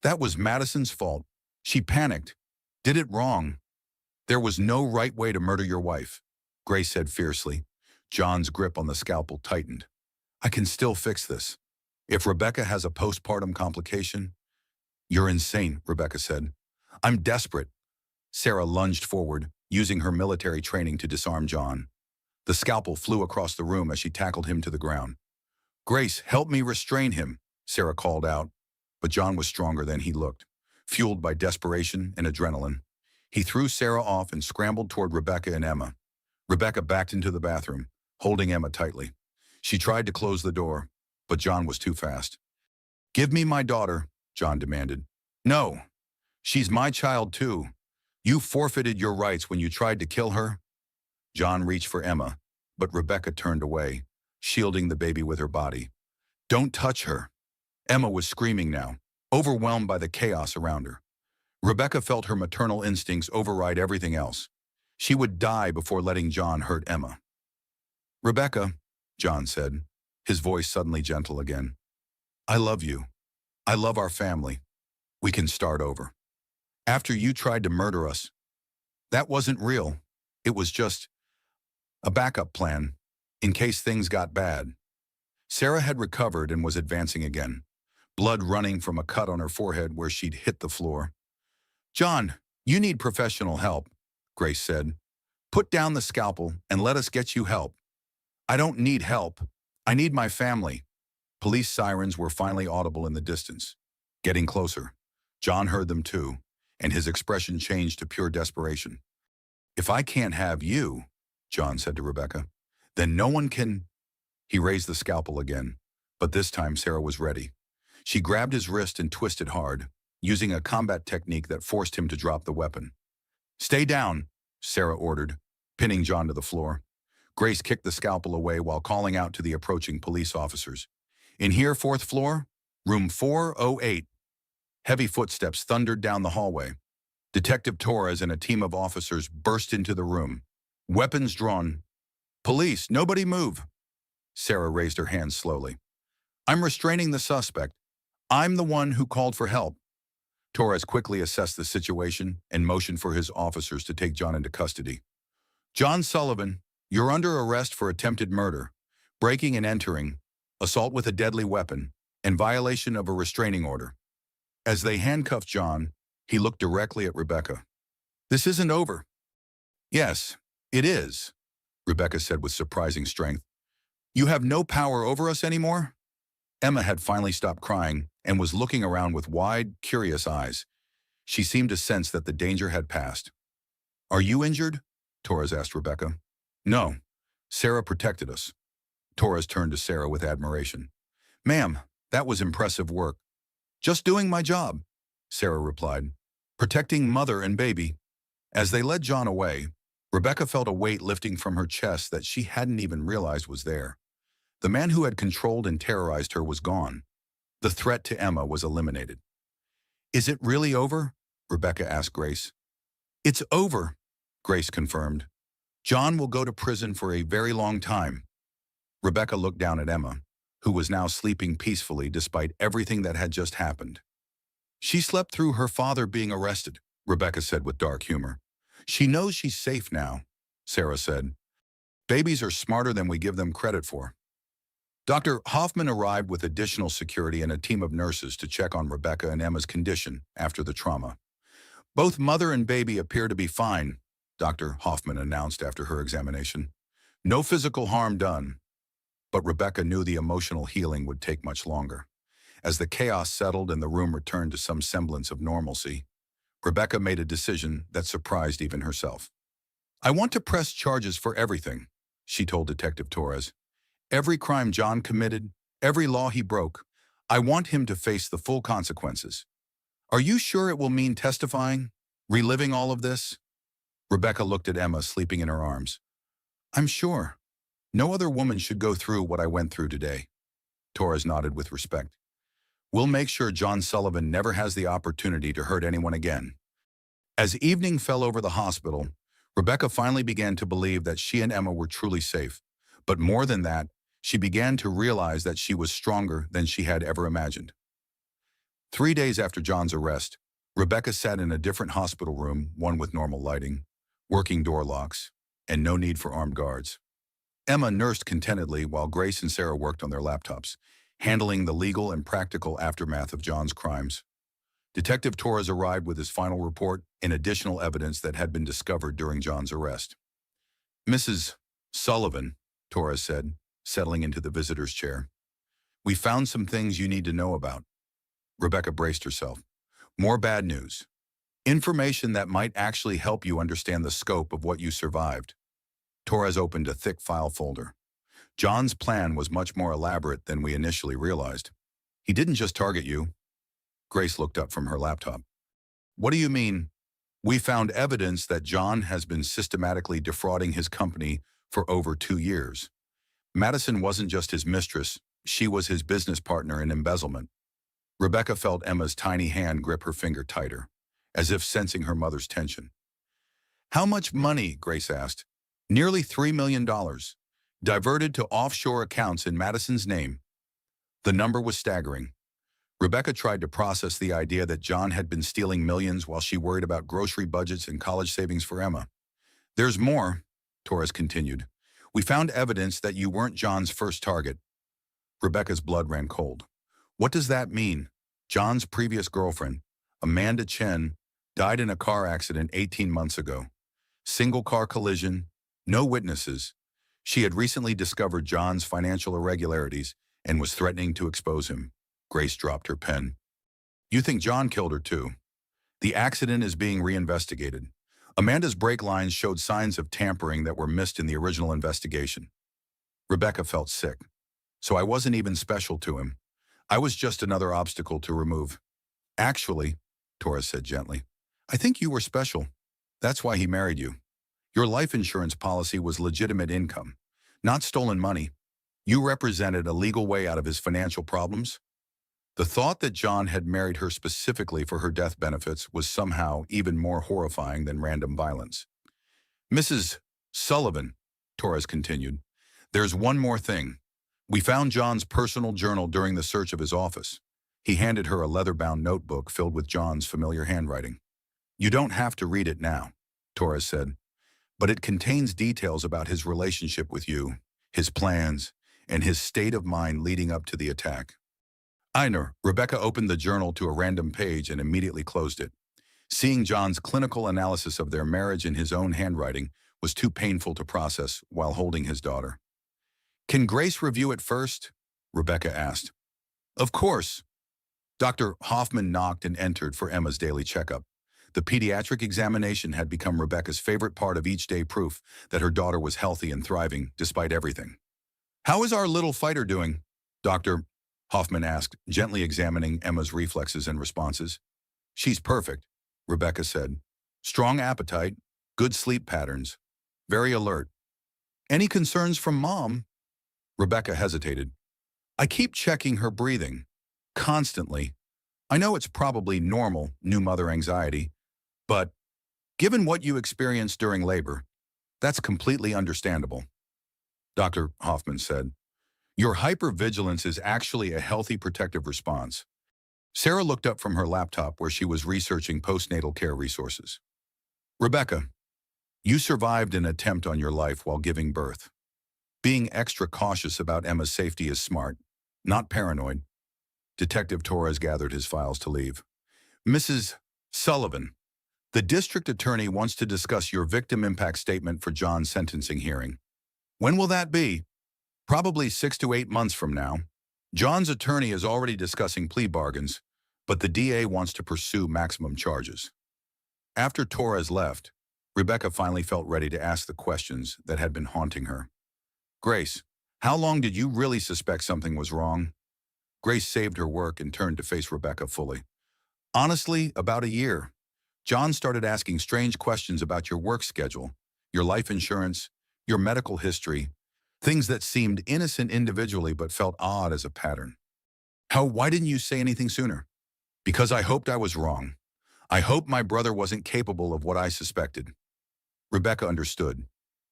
"That was Madison's fault. She panicked. Did it wrong. There was no right way to murder your wife," Grace said fiercely. John's grip on the scalpel tightened. "I can still fix this. If Rebecca has a postpartum complication—" "You're insane," Rebecca said. "I'm desperate." Sarah lunged forward, using her military training to disarm John. The scalpel flew across the room as she tackled him to the ground. "Grace, help me restrain him," Sarah called out, but John was stronger than he looked. Fueled by desperation and adrenaline, he threw Sarah off and scrambled toward Rebecca and Emma. Rebecca backed into the bathroom, holding Emma tightly. She tried to close the door, but John was too fast. "Give me my daughter," John demanded. "No, she's my child too. You forfeited your rights when you tried to kill her." John reached for Emma, but Rebecca turned away, shielding the baby with her body. "Don't touch her." Emma was screaming now, overwhelmed by the chaos around her. Rebecca felt her maternal instincts override everything else. She would die before letting John hurt Emma. "Rebecca," John said, his voice suddenly gentle again. "I love you. I love our family. We can start over. After you tried to murder us, that wasn't real. It was just a backup plan, in case things got bad." Sarah had recovered and was advancing again, blood running from a cut on her forehead where she'd hit the floor. "John, you need professional help," Grace said. "Put down the scalpel and let us get you help." "I don't need help. I need my family." Police sirens were finally audible in the distance. Getting closer, John heard them too, and his expression changed to pure desperation. "If I can't have you," John said to Rebecca, "then no one can—" He raised the scalpel again, but this time Sarah was ready. She grabbed his wrist and twisted hard, using a combat technique that forced him to drop the weapon. "Stay down," Sarah ordered, pinning John to the floor. Grace kicked the scalpel away while calling out to the approaching police officers. "In here, 4th floor, room 408. Heavy footsteps thundered down the hallway. Detective Torres and a team of officers burst into the room, weapons drawn. "Police, nobody move." Sarah raised her hands slowly. "I'm restraining the suspect. I'm the one who called for help." Torres quickly assessed the situation and motioned for his officers to take John into custody. "John Sullivan, you're under arrest for attempted murder, breaking and entering, assault with a deadly weapon, and violation of a restraining order." As they handcuffed John, he looked directly at Rebecca. "This isn't over." "Yes, it is," Rebecca said with surprising strength. "You have no power over us anymore?" Emma had finally stopped crying and was looking around with wide, curious eyes. She seemed to sense that the danger had passed. "Are you injured?" Torres asked Rebecca. "No. Sarah protected us." Torres turned to Sarah with admiration. "Ma'am, that was impressive work." "Just doing my job," Sarah replied. "Protecting mother and baby." As they led John away, Rebecca felt a weight lifting from her chest that she hadn't even realized was there. The man who had controlled and terrorized her was gone. The threat to Emma was eliminated. "Is it really over?" Rebecca asked Grace. "It's over," Grace confirmed. "John will go to prison for a very long time." Rebecca looked down at Emma, who was now sleeping peacefully despite everything that had just happened. "She slept through her father being arrested," Rebecca said with dark humor. "She knows she's safe now," Sarah said. "Babies are smarter than we give them credit for." Dr. Hoffman arrived with additional security and a team of nurses to check on Rebecca and Emma's condition after the trauma. "Both mother and baby appear to be fine," Dr. Hoffman announced after her examination. "No physical harm done." But Rebecca knew the emotional healing would take much longer. As the chaos settled and the room returned to some semblance of normalcy, Rebecca made a decision that surprised even herself. "I want to press charges for everything," she told Detective Torres. "Every crime John committed, every law he broke. I want him to face the full consequences." "Are you sure it will mean testifying? Reliving all of this?" Rebecca looked at Emma sleeping in her arms. "I'm sure. No other woman should go through what I went through today." Torres nodded with respect. "We'll make sure John Sullivan never has the opportunity to hurt anyone again." As evening fell over the hospital, Rebecca finally began to believe that she and Emma were truly safe. But more than that, she began to realize that she was stronger than she had ever imagined. 3 days after John's arrest, Rebecca sat in a different hospital room, one with normal lighting, working door locks, and no need for armed guards. Emma nursed contentedly while Grace and Sarah worked on their laptops, handling the legal and practical aftermath of John's crimes. Detective Torres arrived with his final report and additional evidence that had been discovered during John's arrest. "Mrs. Sullivan," Torres said, settling into the visitor's chair, "we found some things you need to know about." Rebecca braced herself. "More bad news. Information that might actually help you understand the scope of what you survived." Torres opened a thick file folder. "John's plan was much more elaborate than we initially realized. He didn't just target you." Grace looked up from her laptop. "What do you mean?" "We found evidence that John has been systematically defrauding his company for over 2 years. Madison wasn't just his mistress, she was his business partner in embezzlement." Rebecca felt Emma's tiny hand grip her finger tighter, as if sensing her mother's tension. "How much money?" Grace asked. "Nearly $3 million. Diverted to offshore accounts in Madison's name." The number was staggering. Rebecca tried to process the idea that John had been stealing millions while she worried about grocery budgets and college savings for Emma. "There's more," Torres continued. "We found evidence that you weren't John's first target." Rebecca's blood ran cold. "What does that mean?" John's previous girlfriend, Amanda Chen, died in a car accident 18 months ago. Single car collision, no witnesses. She had recently discovered John's financial irregularities and was threatening to expose him. Grace dropped her pen. "You think John killed her too?" "The accident is being reinvestigated. Amanda's brake lines showed signs of tampering that were missed in the original investigation." Rebecca felt sick. "So I wasn't even special to him. I was just another obstacle to remove." "Actually," Torres said gently, "I think you were special. That's why he married you. Your life insurance policy was legitimate income, not stolen money. You represented a legal way out of his financial problems." The thought that John had married her specifically for her death benefits was somehow even more horrifying than random violence. "Mrs. Sullivan," Torres continued, "there's one more thing. We found John's personal journal during the search of his office." He handed her a leather-bound notebook filled with John's familiar handwriting. "You don't have to read it now," Torres said, "but it contains details about his relationship with you, his plans, and his state of mind leading up to the attack." Rebecca opened the journal to a random page and immediately closed it. Seeing John's clinical analysis of their marriage in his own handwriting was too painful to process while holding his daughter. "Can Grace review it first?" Rebecca asked. "Of course." Dr. Hoffman knocked and entered for Emma's daily checkup. The pediatric examination had become Rebecca's favorite part of each day, proof that her daughter was healthy and thriving despite everything. "How is our little fighter doing?" Dr. Hoffman asked, gently examining Emma's reflexes and responses. "She's perfect," Rebecca said. "Strong appetite, good sleep patterns. very alert. Any concerns from Mom? Rebecca hesitated. I keep checking her breathing. Constantly. I know it's probably normal new mother anxiety, but given what you experienced during labor, that's completely understandable. Dr. Hoffman said, your hypervigilance is actually a healthy protective response. Sarah looked up from her laptop where she was researching postnatal care resources. Rebecca, you survived an attempt on your life while giving birth. Being extra cautious about Emma's safety is smart, not paranoid. Detective Torres gathered his files to leave. Mrs. Sullivan, the district attorney wants to discuss your victim impact statement for John's sentencing hearing. When will that be? Probably 6 to 8 months from now. John's attorney is already discussing plea bargains, but the DA wants to pursue maximum charges. After Torres left, Rebecca finally felt ready to ask the questions that had been haunting her. Grace, how long did you really suspect something was wrong? Grace saved her work and turned to face Rebecca fully. Honestly, about a year. John started asking strange questions about your work schedule, your life insurance, your medical history, things that seemed innocent individually but felt odd as a pattern. Why didn't you say anything sooner? Because I hoped I was wrong. I hoped my brother wasn't capable of what I suspected. Rebecca understood.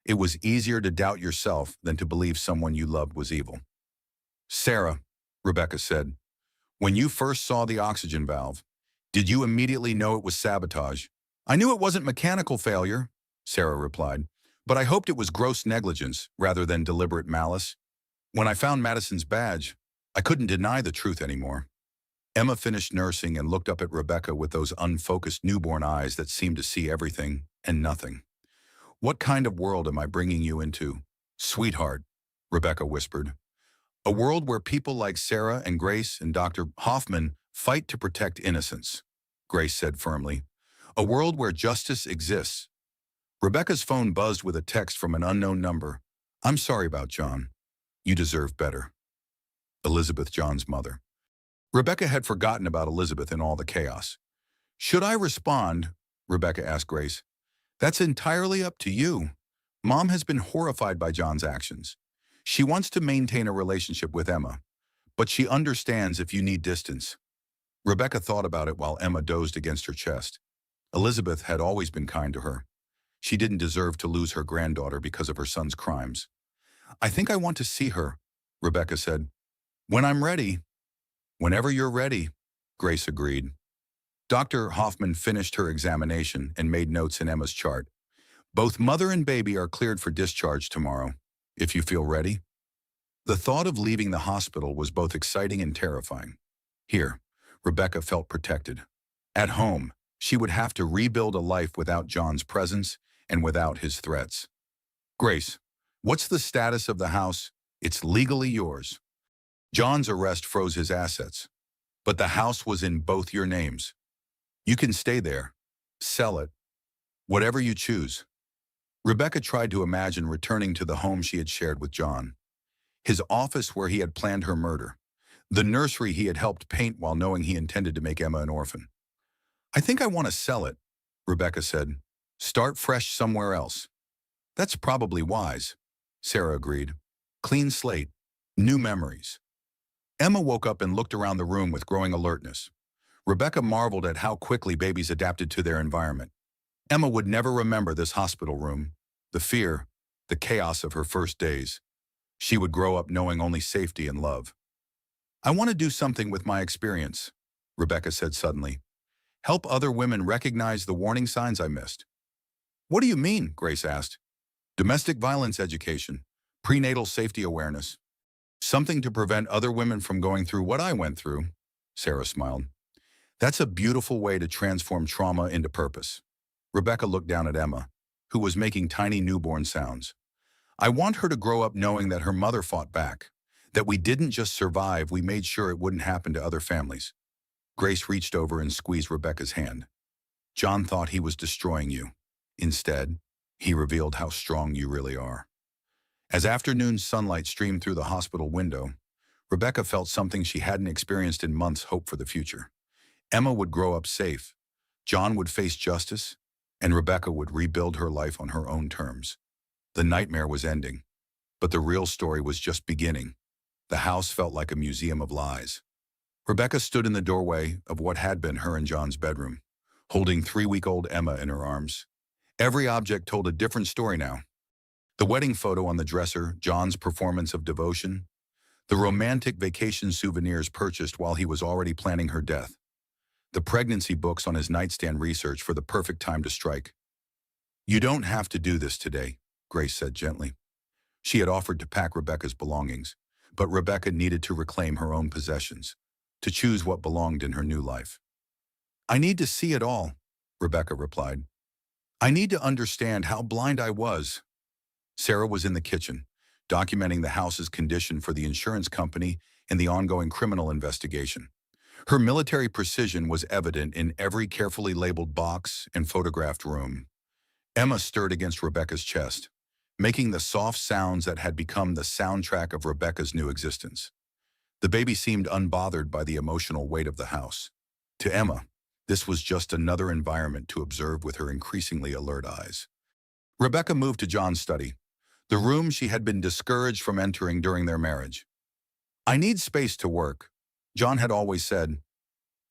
It was easier to doubt yourself than to believe someone you loved was evil. Sarah, Rebecca said, when you first saw the oxygen valve, did you immediately know it was sabotage? I knew it wasn't mechanical failure, Sarah replied, but I hoped it was gross negligence rather than deliberate malice. When I found Madison's badge, I couldn't deny the truth anymore. Emma finished nursing and looked up at Rebecca with those unfocused newborn eyes that seemed to see everything and nothing. What kind of world am I bringing you into? Sweetheart, Rebecca whispered. A world where people like Sarah and Grace and Dr. Hoffman fight to protect innocence, Grace said firmly. A world where justice exists. Rebecca's phone buzzed with a text from an unknown number. I'm sorry about John. You deserve better. Elizabeth, John's mother. Rebecca had forgotten about Elizabeth in all the chaos. Should I respond? Rebecca asked Grace. That's entirely up to you. Mom has been horrified by John's actions. She wants to maintain a relationship with Emma, but she understands if you need distance. Rebecca thought about it while Emma dozed against her chest. Elizabeth had always been kind to her. She didn't deserve to lose her granddaughter because of her son's crimes. I think I want to see her, Rebecca said. When I'm ready. Whenever you're ready, Grace agreed. Dr. Hoffman finished her examination and made notes in Emma's chart. Both mother and baby are cleared for discharge tomorrow, if you feel ready. The thought of leaving the hospital was both exciting and terrifying. Here, Rebecca felt protected. At home, she would have to rebuild a life without John's presence and without his threats. Grace, what's the status of the house? It's legally yours. John's arrest froze his assets, but the house was in both your names. You can stay there, sell it, whatever you choose. Rebecca tried to imagine returning to the home she had shared with John. His office where he had planned her murder. The nursery he had helped paint while knowing he intended to make Emma an orphan. I think I want to sell it, Rebecca said. Start fresh somewhere else. That's probably wise, Sarah agreed. Clean slate, new memories. Emma woke up and looked around the room with growing alertness. Rebecca marveled at how quickly babies adapted to their environment. Emma would never remember this hospital room, the fear, the chaos of her first days. She would grow up knowing only safety and love. I want to do something with my experience, Rebecca said suddenly. Help other women recognize the warning signs I missed. What do you mean? Grace asked. Domestic violence education, prenatal safety awareness. Something to prevent other women from going through what I went through, Sarah smiled. That's a beautiful way to transform trauma into purpose. Rebecca looked down at Emma, who was making tiny newborn sounds. I want her to grow up knowing that her mother fought back, that we didn't just survive, we made sure it wouldn't happen to other families. Grace reached over and squeezed Rebecca's hand. John thought he was destroying you. Instead, he revealed how strong you really are. As afternoon sunlight streamed through the hospital window, Rebecca felt something she hadn't experienced in months: hope for the future. Emma would grow up safe, John would face justice, and Rebecca would rebuild her life on her own terms. The nightmare was ending, but the real story was just beginning. The house felt like a museum of lies. Rebecca stood in the doorway of what had been her and John's bedroom, holding 3-week-old Emma in her arms. Every object told a different story now. The wedding photo on the dresser, John's performance of devotion, the romantic vacation souvenirs purchased while he was already planning her death, the pregnancy books on his nightstand research for the perfect time to strike. "You don't have to do this today," Grace said gently. She had offered to pack Rebecca's belongings, but Rebecca needed to reclaim her own possessions, to choose what belonged in her new life. "I need to see it all," Rebecca replied. "I need to understand how blind I was." Sarah was in the kitchen, documenting the house's condition for the insurance company and the ongoing criminal investigation. Her military precision was evident in every carefully labeled box and photographed room. Emma stirred against Rebecca's chest, making the soft sounds that had become the soundtrack of Rebecca's new existence. The baby seemed unbothered by the emotional weight of the house. To Emma, this was just another environment to observe with her increasingly alert eyes. Rebecca moved to John's study, the room she had been discouraged from entering during their marriage. "I need space to work," John had always said.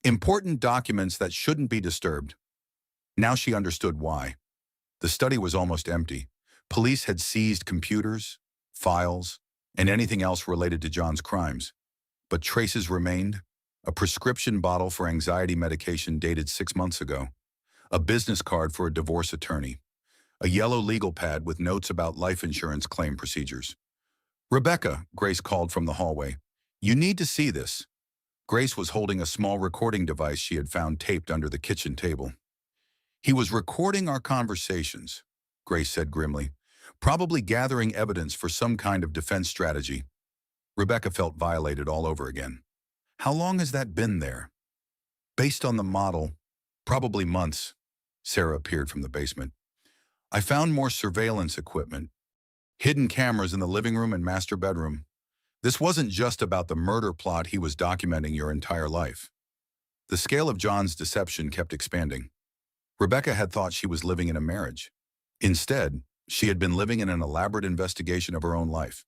"Important documents that shouldn't be disturbed." Now she understood why. The study was almost empty. Police had seized computers, files, and anything else related to John's crimes. But traces remained: a prescription bottle for anxiety medication dated 6 months ago, a business card for a divorce attorney, a yellow legal pad with notes about life insurance claim procedures. "Rebecca," Grace called from the hallway, "you need to see this." Grace was holding a small recording device she had found taped under the kitchen table. "He was recording our conversations," Grace said grimly, "probably gathering evidence for some kind of defense strategy." Rebecca felt violated all over again. "How long has that been there?" "Based on the model, probably months." Sarah appeared from the basement. "I found more surveillance equipment, hidden cameras in the living room and master bedroom. This wasn't just about the murder plot he was documenting your entire life." The scale of John's deception kept expanding. Rebecca had thought she was living in a marriage. Instead, she had been living in an elaborate investigation of her own life.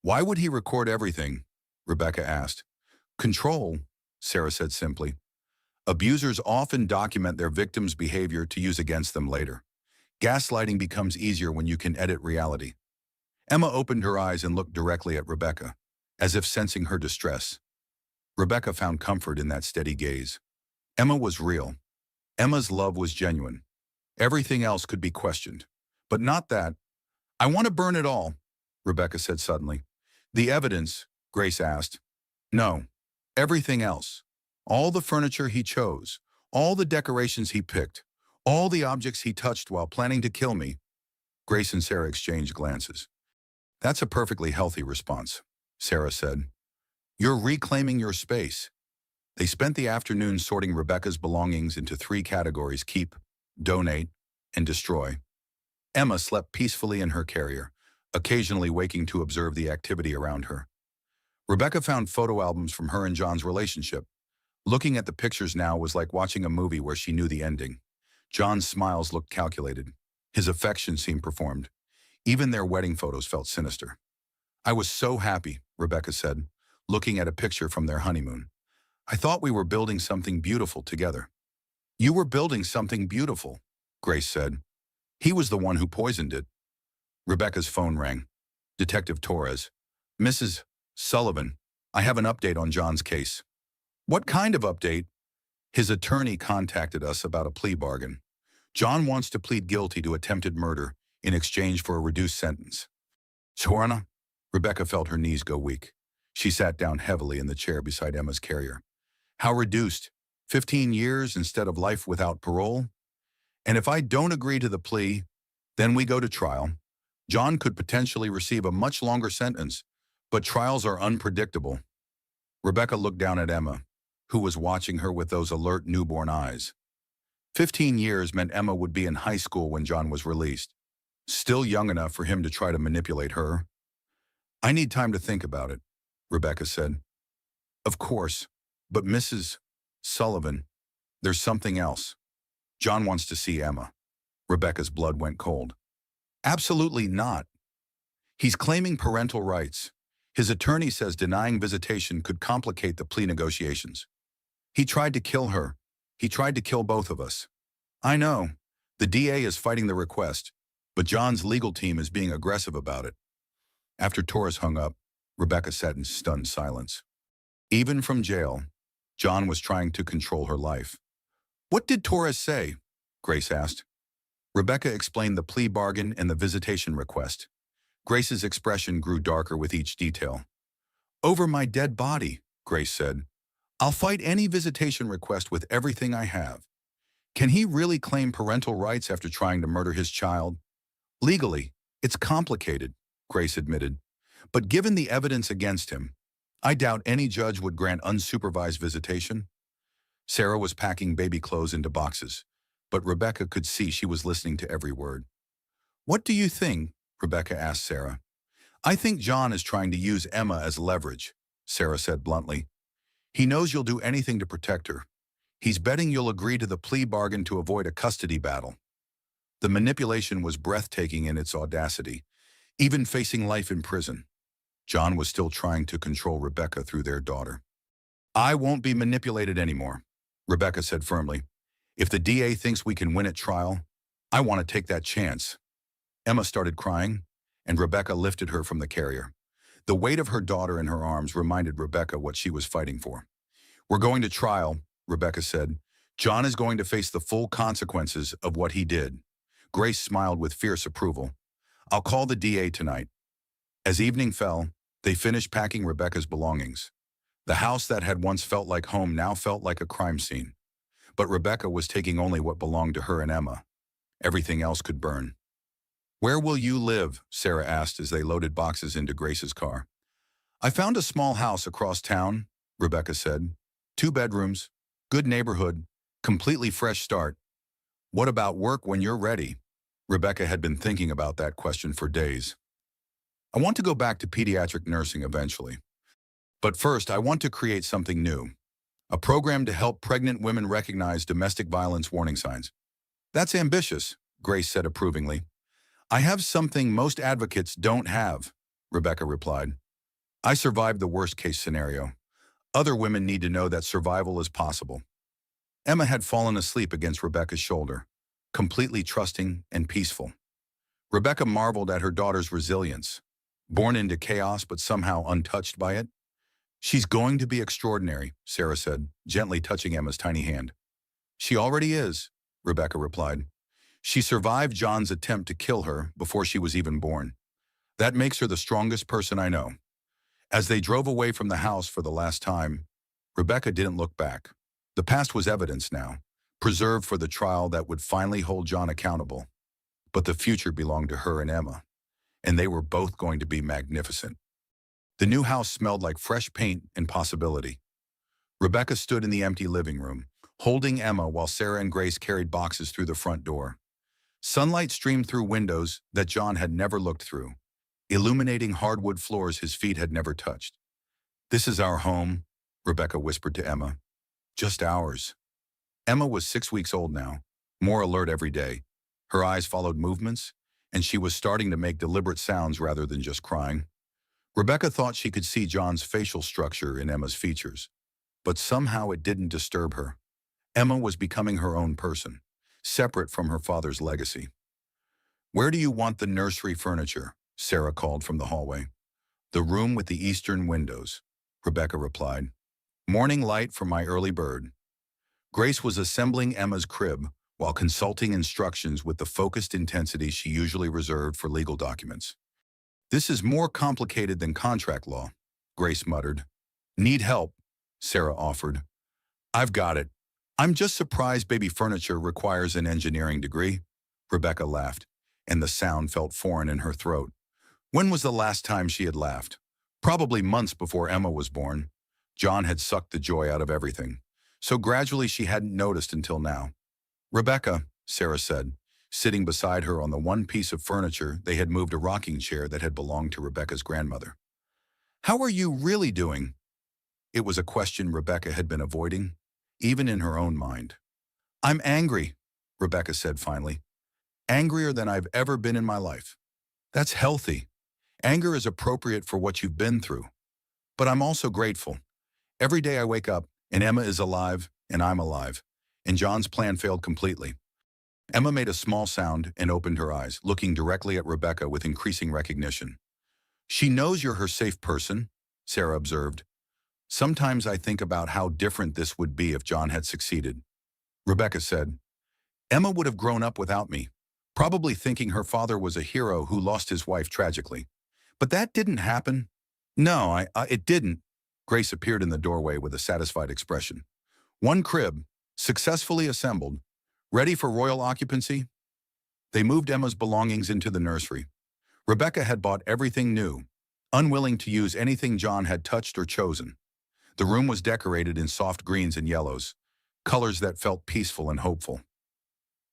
"Why would he record everything?" Rebecca asked. "Control," Sarah said simply. "Abusers often document their victims' behavior to use against them later. Gaslighting becomes easier when you can edit reality." Emma opened her eyes and looked directly at Rebecca, as if sensing her distress. Rebecca found comfort in that steady gaze. Emma was real. Emma's love was genuine. Everything else could be questioned, but not that. "I want to burn it all," Rebecca said suddenly. "The evidence," Grace asked. "No, everything else. All the furniture he chose, all the decorations he picked, all the objects he touched while planning to kill me." Grace and Sarah exchanged glances. "That's a perfectly healthy response," Sarah said. "You're reclaiming your space." They spent the afternoon sorting Rebecca's belongings into 3 categories: keep, donate, and destroy. Emma slept peacefully in her carrier, occasionally waking to observe the activity around her. Rebecca found photo albums from her and John's relationship. Looking at the pictures now was like watching a movie where she knew the ending. John's smiles looked calculated. His affection seemed performed. Even their wedding photos felt sinister. "I was so happy," Rebecca said, looking at a picture from their honeymoon. "I thought we were building something beautiful together." "You were building something beautiful," Grace said. "He was the one who poisoned it." Rebecca's phone rang. Detective Torres. "Mrs. Sullivan, I have an update on John's case." "What kind of update?" "His attorney contacted us about a plea bargain. John wants to plead guilty to attempted murder in exchange for a reduced sentence." "Sorana?" Rebecca felt her knees go weak. She sat down heavily in the chair beside Emma's carrier. "How reduced? 15 years instead of life without parole? And if I don't agree to the plea, then we go to trial. John could potentially receive a much longer sentence, but trials are unpredictable." Rebecca looked down at Emma, who was watching her with those alert newborn eyes. 15 years meant Emma would be in high school when John was released, still young enough for him to try to manipulate her. "I need time to think about it," Rebecca said. "Of course, but Mrs. Sullivan, there's something else. John wants to see Emma." Rebecca's blood went cold. Absolutely not. He's claiming parental rights. His attorney says denying visitation could complicate the plea negotiations. He tried to kill her. He tried to kill both of us. I know. The DA is fighting the request, but John's legal team is being aggressive about it. After Torres hung up, Rebecca sat in stunned silence. Even from jail, John was trying to control her life. What did Torres say? Grace asked. Rebecca explained the plea bargain and the visitation request. Grace's expression grew darker with each detail. Over my dead body, Grace said. I'll fight any visitation request with everything I have. Can he really claim parental rights after trying to murder his child? Legally, it's complicated, Grace admitted. But given the evidence against him, I doubt any judge would grant unsupervised visitation. Sarah was packing baby clothes into boxes, but Rebecca could see she was listening to every word. What do you think? Rebecca asked Sarah. I think John is trying to use Emma as leverage, Sarah said bluntly. He knows you'll do anything to protect her. He's betting you'll agree to the plea bargain to avoid a custody battle. The manipulation was breathtaking in its audacity, even facing life in prison. John was still trying to control Rebecca through their daughter. I won't be manipulated anymore, Rebecca said firmly. If the DA thinks we can win at trial, I want to take that chance. Emma started crying, and Rebecca lifted her from the carrier. The weight of her daughter in her arms reminded Rebecca what she was fighting for. We're going to trial, Rebecca said. John is going to face the full consequences of what he did. Grace smiled with fierce approval. I'll call the DA tonight. As evening fell, they finished packing Rebecca's belongings. The house that had once felt like home now felt like a crime scene. But Rebecca was taking only what belonged to her and Emma. Everything else could burn. Where will you live? Sarah asked as they loaded boxes into Grace's car. I found a small house across town, Rebecca said. 2 bedrooms, good neighborhood, completely fresh start. What about work when you're ready? Rebecca had been thinking about that question for days. I want to go back to pediatric nursing eventually. But first, I want to create something new. A program to help pregnant women recognize domestic violence warning signs. That's ambitious, Grace said approvingly. I have something most advocates don't have, Rebecca replied. I survived the worst-case scenario. Other women need to know that survival is possible. Emma had fallen asleep against Rebecca's shoulder, completely trusting and peaceful. Rebecca marveled at her daughter's resilience, born into chaos but somehow untouched by it. She's going to be extraordinary, Sarah said, gently touching Emma's tiny hand. She already is, Rebecca replied. She survived John's attempt to kill her before she was even born. That makes her the strongest person I know. As they drove away from the house for the last time, Rebecca didn't look back. The past was evidence now, preserved for the trial that would finally hold John accountable. But the future belonged to her and Emma, and they were both going to be magnificent. The new house smelled like fresh paint and possibility. Rebecca stood in the empty living room, holding Emma while Sarah and Grace carried boxes through the front door. Sunlight streamed through windows that John had never looked through, illuminating hardwood floors his feet had never touched. This is our home, Rebecca whispered to Emma. Just ours. Emma was 6 weeks old now, more alert every day. Her eyes followed movements, and she was starting to make deliberate sounds rather than just crying. Rebecca thought she could see John's facial structure in Emma's features, but somehow it didn't disturb her. Emma was becoming her own person, separate from her father's legacy. Where do you want the nursery furniture? Sarah called from the hallway. The room with the eastern windows, Rebecca replied. Morning light for my early bird. Grace was assembling Emma's crib while consulting instructions with the focused intensity she usually reserved for legal documents. This is more complicated than contract law, Grace muttered. Need help, Sarah offered. I've got it. I'm just surprised baby furniture requires an engineering degree. Rebecca laughed, and the sound felt foreign in her throat. When was the last time she had laughed? Probably months before Emma was born. John had sucked the joy out of everything, so gradually she hadn't noticed until now. Rebecca, Sarah said, sitting beside her on the one piece of furniture they had moved, a rocking chair that had belonged to Rebecca's grandmother. How are you really doing? It was a question Rebecca had been avoiding, even in her own mind. I'm angry, Rebecca said finally. Angrier than I've ever been in my life. That's healthy. Anger is appropriate for what you've been through. But I'm also grateful. Every day I wake up, and Emma is alive, and I'm alive. And John's plan failed completely. Emma made a small sound and opened her eyes, looking directly at Rebecca with increasing recognition. She knows you're her safe person, Sarah observed. Sometimes I think about how different this would be if John had succeeded. Rebecca said, Emma would have grown up without me, probably thinking her father was a hero who lost his wife tragically. But that didn't happen. No, it didn't. Grace appeared in the doorway with a satisfied expression. One crib, successfully assembled, ready for royal occupancy. They moved Emma's belongings into the nursery. Rebecca had bought everything new, unwilling to use anything John had touched or chosen. The room was decorated in soft greens and yellows, colors that felt peaceful and hopeful.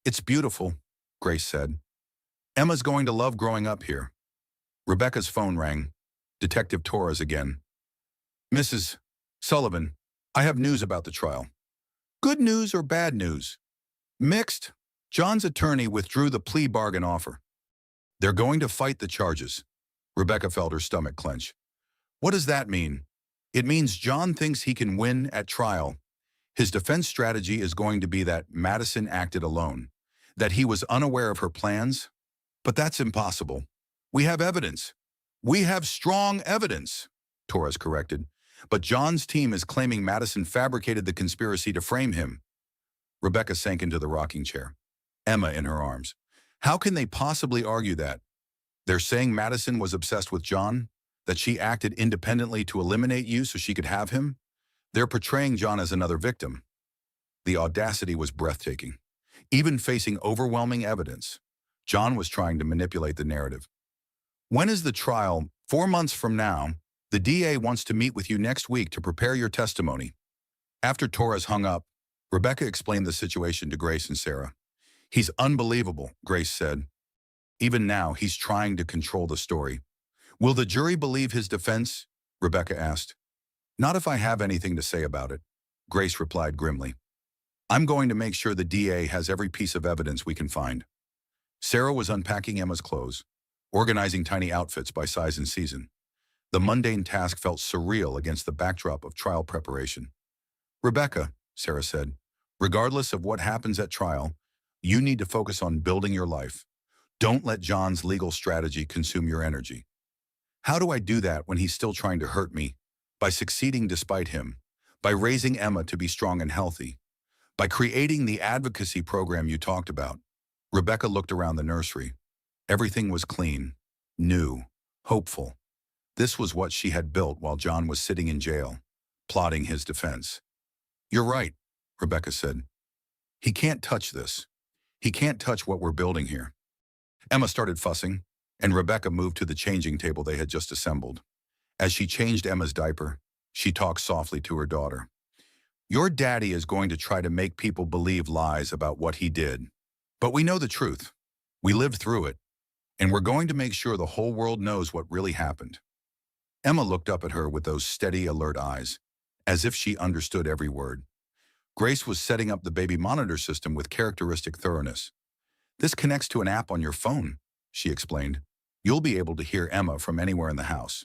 It's beautiful, Grace said. Emma's going to love growing up here. Rebecca's phone rang. Detective Torres again. Mrs. Sullivan, I have news about the trial. Good news or bad news? Mixed. John's attorney withdrew the plea bargain offer. They're going to fight the charges. Rebecca felt her stomach clench. What does that mean? It means John thinks he can win at trial. His defense strategy is going to be that Madison acted alone, that he was unaware of her plans. But that's impossible. We have evidence. We have strong evidence, Torres corrected. But John's team is claiming Madison fabricated the conspiracy to frame him. Rebecca sank into the rocking chair, Emma in her arms. How can they possibly argue that? They're saying Madison was obsessed with John, that she acted independently to eliminate you so she could have him? They're portraying John as another victim. The audacity was breathtaking. Even facing overwhelming evidence, John was trying to manipulate the narrative. When is the trial? 4 months from now. The DA wants to meet with you next week to prepare your testimony. After Torres hung up, Rebecca explained the situation to Grace and Sarah. He's unbelievable, Grace said. Even now, he's trying to control the story. Will the jury believe his defense? Rebecca asked. Not if I have anything to say about it, Grace replied grimly. I'm going to make sure the DA has every piece of evidence we can find. Sarah was unpacking Emma's clothes, organizing tiny outfits by size and season. The mundane task felt surreal against the backdrop of trial preparation. Rebecca, Sarah said, regardless of what happens at trial, you need to focus on building your life. Don't let John's legal strategy consume your energy. How do I do that when he's still trying to hurt me? By succeeding despite him, by raising Emma to be strong and healthy, by creating the advocacy program you talked about. Rebecca looked around the nursery. Everything was clean, new, hopeful. This was what she had built while John was sitting in jail, plotting his defense. You're right, Rebecca said. He can't touch this. He can't touch what we're building here. Emma started fussing, and Rebecca moved to the changing table they had just assembled. As she changed Emma's diaper, she talked softly to her daughter. Your daddy is going to try to make people believe lies about what he did. But we know the truth. We lived through it. And we're going to make sure the whole world knows what really happened. Emma looked up at her with those steady, alert eyes, as if she understood every word. Grace was setting up the baby monitor system with characteristic thoroughness. This connects to an app on your phone, she explained. You'll be able to hear Emma from anywhere in the house.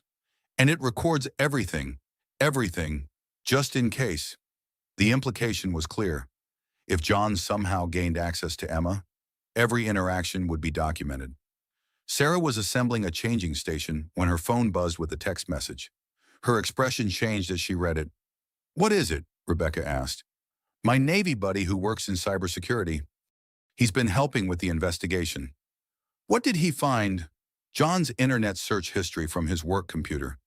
And it records everything, just in case. The implication was clear. If John somehow gained access to Emma, every interaction would be documented. Sarah was assembling a changing station when her phone buzzed with a text message. Her expression changed as she read it. What is it? Rebecca asked. My Navy buddy who works in cybersecurity. He's been helping with the investigation. What did he find? John's internet search history from his work computer.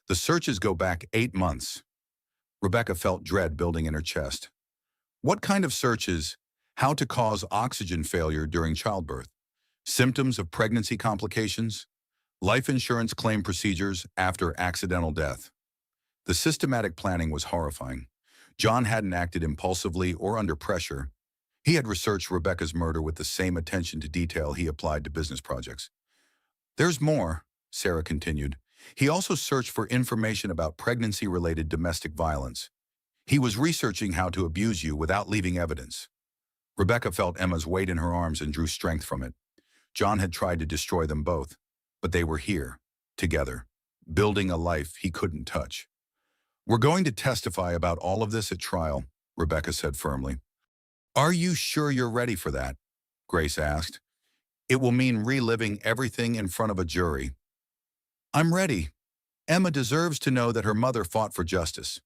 The searches go back 8 months. Rebecca felt dread building in her chest. What kind of searches? How to cause oxygen failure during childbirth? Symptoms of pregnancy complications? Life insurance claim procedures after accidental death? The systematic planning was horrifying. John hadn't acted impulsively or under pressure. He had researched Rebecca's murder with the same attention to detail he applied to business projects. There's more, Sarah continued. He also searched for information about pregnancy-related domestic violence. He was researching how to abuse you without leaving evidence. Rebecca felt Emma's weight in her arms and drew strength from it. John had tried to destroy them both, but they were here, together, building a life he couldn't touch. "We're going to testify about all of this at trial," Rebecca said firmly. "Are you sure you're ready for that?" Grace asked. "It will mean reliving everything in front of a jury." "I'm ready. Emma deserves to know that her mother fought for justice."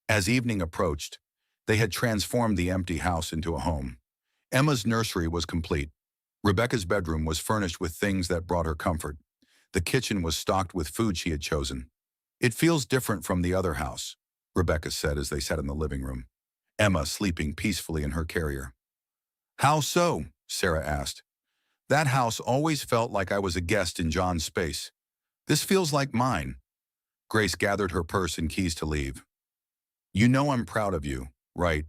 As evening approached, they had transformed the empty house into a home. Emma's nursery was complete. Rebecca's bedroom was furnished with things that brought her comfort. The kitchen was stocked with food she had chosen. "It feels different from the other house," Rebecca said as they sat in the living room, Emma sleeping peacefully in her carrier. "How so?" Sarah asked. "That house always felt like I was a guest in John's space. This feels like mine." Grace gathered her purse and keys to leave. "You know I'm proud of you, right?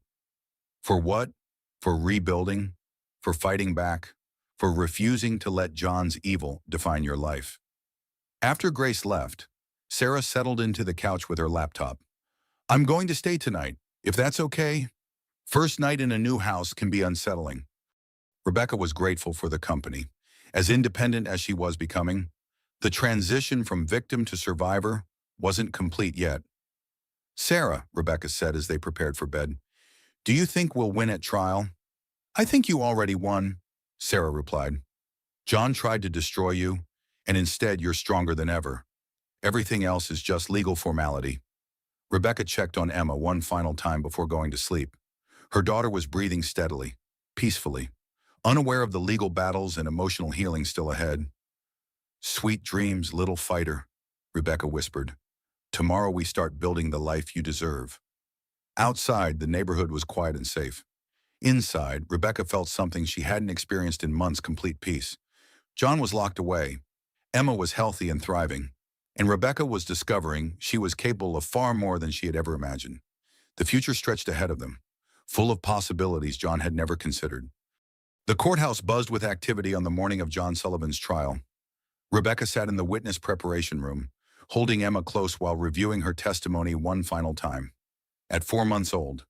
For what? For rebuilding? For fighting back? For refusing to let John's evil define your life." After Grace left, Sarah settled into the couch with her laptop. "I'm going to stay tonight, if that's okay. First night in a new house can be unsettling." Rebecca was grateful for the company. As independent as she was becoming, the transition from victim to survivor wasn't complete yet. "Sarah," Rebecca said as they prepared for bed, "do you think we'll win at trial?" "I think you already won," Sarah replied. "John tried to destroy you, and instead you're stronger than ever. Everything else is just legal formality." Rebecca checked on Emma one final time before going to sleep. Her daughter was breathing steadily, peacefully, unaware of the legal battles and emotional healing still ahead. "Sweet dreams, little fighter," Rebecca whispered. "Tomorrow we start building the life you deserve." Outside, the neighborhood was quiet and safe. Inside, Rebecca felt something she hadn't experienced in months: complete peace. John was locked away. Emma was healthy and thriving. And Rebecca was discovering she was capable of far more than she had ever imagined. The future stretched ahead of them, full of possibilities John had never considered. The courthouse buzzed with activity on the morning of John Sullivan's trial. Rebecca sat in the witness preparation room, holding Emma close while reviewing her testimony one final time. At 4 months old,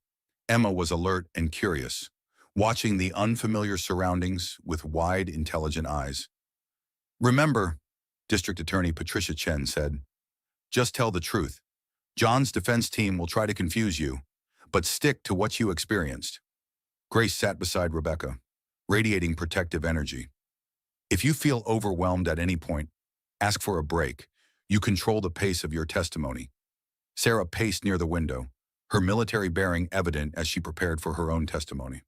Emma was alert and curious, watching the unfamiliar surroundings with wide, intelligent eyes. "Remember," District Attorney Patricia Chen said, "just tell the truth. John's defense team will try to confuse you, but stick to what you experienced." Grace sat beside Rebecca, radiating protective energy. "If you feel overwhelmed at any point, ask for a break. You control the pace of your testimony." Sarah paced near the window, her military bearing evident as she prepared for her own testimony.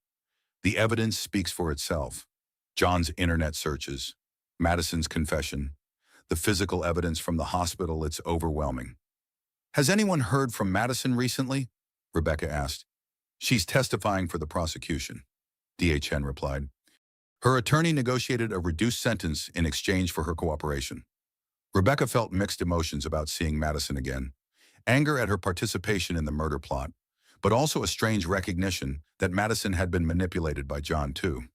The evidence speaks for itself. John's internet searches, Madison's confession, the physical evidence from the hospital, it's overwhelming. "Has anyone heard from Madison recently?" Rebecca asked. "She's testifying for the prosecution," DHN replied. "Her attorney negotiated a reduced sentence in exchange for her cooperation." Rebecca felt mixed emotions about seeing Madison again. Anger at her participation in the murder plot, but also a strange recognition that Madison had been manipulated by John too.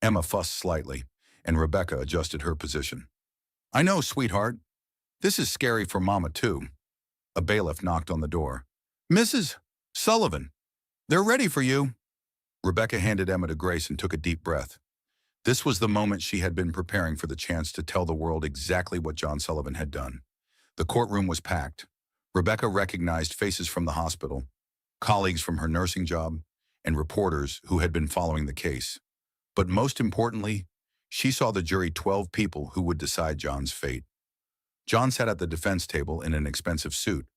Emma fussed slightly, and Rebecca adjusted her position. "I know, sweetheart. This is scary for Mama too." A bailiff knocked on the door. "Mrs. Sullivan, they're ready for you." Rebecca handed Emma to Grace and took a deep breath. This was the moment she had been preparing for, the chance to tell the world exactly what John Sullivan had done. The courtroom was packed. Rebecca recognized faces from the hospital, colleagues from her nursing job, and reporters who had been following the case. But most importantly, she saw the jury, 12 people who would decide John's fate. John sat at the defense table in an expensive suit,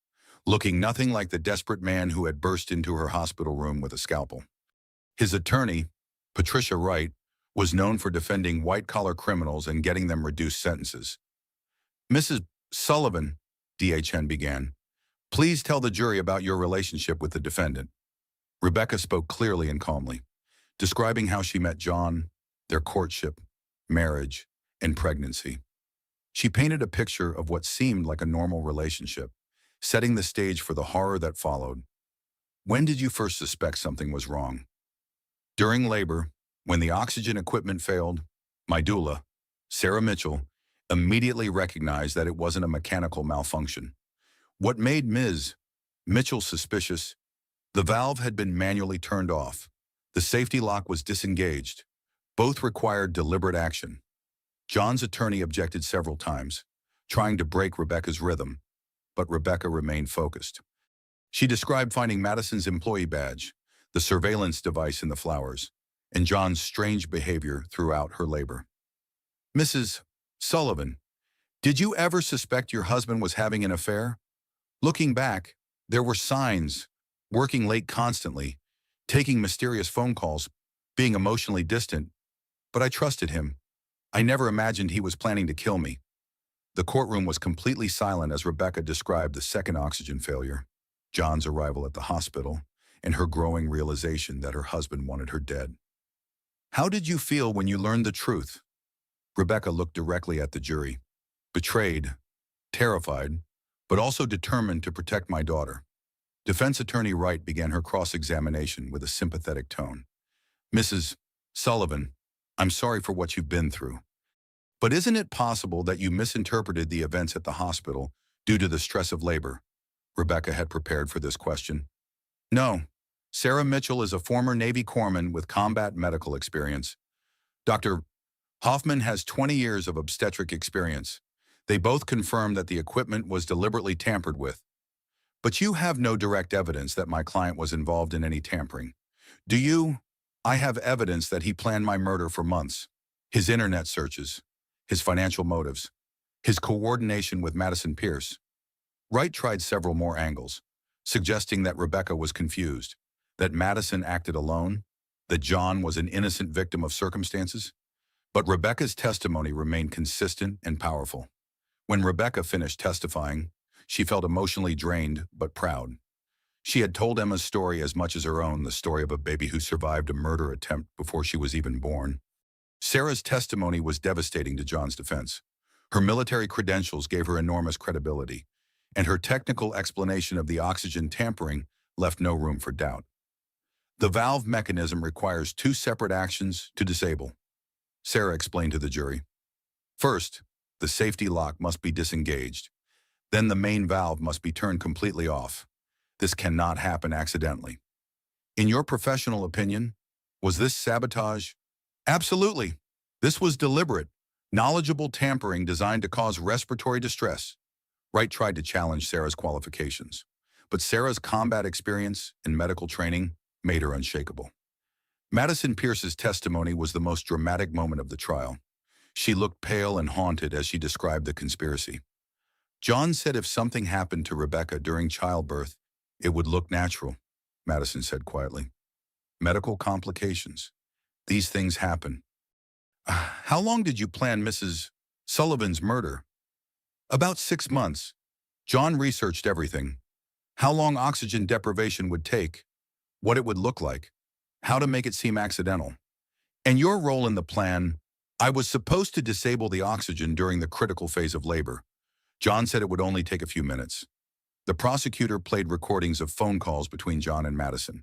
looking nothing like the desperate man who had burst into her hospital room with a scalpel. His attorney, Patricia Wright, was known for defending white-collar criminals and getting them reduced sentences. "Mrs. Sullivan," DHN began, "please tell the jury about your relationship with the defendant." Rebecca spoke clearly and calmly, describing how she met John, their courtship, marriage, and pregnancy. She painted a picture of what seemed like a normal relationship, setting the stage for the horror that followed. "When did you first suspect something was wrong?" "During labor, when the oxygen equipment failed, my doula, Sarah Mitchell, immediately recognized that it wasn't a mechanical malfunction. What made Ms. Mitchell suspicious? The valve had been manually turned off. The safety lock was disengaged. Both required deliberate action. John's attorney objected several times, trying to break Rebecca's rhythm, but Rebecca remained focused. She described finding Madison's employee badge, the surveillance device in the flowers, and John's strange behavior throughout her labor. Mrs. Sullivan, did you ever suspect your husband was having an affair? Looking back, there were signs: working late constantly, taking mysterious phone calls, being emotionally distant, but I trusted him. I never imagined he was planning to kill me. The courtroom was completely silent as Rebecca described the second oxygen failure, John's arrival at the hospital, and her growing realization that her husband wanted her dead. How did you feel when you learned the truth? Rebecca looked directly at the jury, betrayed, terrified, but also determined to protect my daughter. Defense attorney Wright began her cross-examination with a sympathetic tone. Mrs. Sullivan, I'm sorry for what you've been through. But isn't it possible that you misinterpreted the events at the hospital due to the stress of labor? Rebecca had prepared for this question. No. Sarah Mitchell is a former Navy corpsman with combat medical experience. Dr. Hoffman has 20 years of obstetric experience. They both confirmed that the equipment was deliberately tampered with. But you have no direct evidence that my client was involved in any tampering. Do you? I have evidence that he planned my murder for months. His internet searches, his financial motives, his coordination with Madison Pierce. Wright tried several more angles, suggesting that Rebecca was confused, that Madison acted alone, that John was an innocent victim of circumstances. But Rebecca's testimony remained consistent and powerful. When Rebecca finished testifying, she felt emotionally drained but proud. She had told Emma's story as much as her own, the story of a baby who survived a murder attempt before she was even born. Sarah's testimony was devastating to John's defense. Her military credentials gave her enormous credibility, and her technical explanation of the oxygen tampering left no room for doubt. The valve mechanism requires two separate actions to disable, Sarah explained to the jury. First, the safety lock must be disengaged. Then the main valve must be turned completely off. This cannot happen accidentally. In your professional opinion, was this sabotage? Absolutely. This was deliberate, knowledgeable tampering designed to cause respiratory distress. Wright tried to challenge Sarah's qualifications, but Sarah's combat experience and medical training made her unshakable. Madison Pierce's testimony was the most dramatic moment of the trial. She looked pale and haunted as she described the conspiracy. John said if something happened to Rebecca during childbirth, it would look natural, Madison said quietly. Medical complications. These things happen. How long did you plan Mrs. Sullivan's murder? About 6 months. John researched everything. How long oxygen deprivation would take, what it would look like, how to make it seem accidental. And your role in the plan, I was supposed to disable the oxygen during the critical phase of labor. John said it would only take a few minutes. The prosecutor played recordings of phone calls between John and Madison,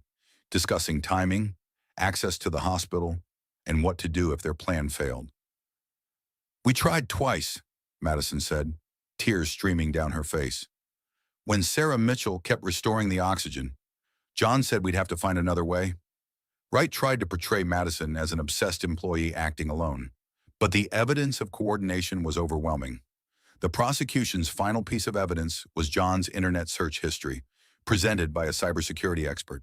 discussing timing, access to the hospital, and what to do if their plan failed. We tried twice, Madison said, tears streaming down her face. When Sarah Mitchell kept restoring the oxygen, John said we'd have to find another way. Wright tried to portray Madison as an obsessed employee acting alone, but the evidence of coordination was overwhelming. The prosecution's final piece of evidence was John's internet search history, presented by a cybersecurity expert.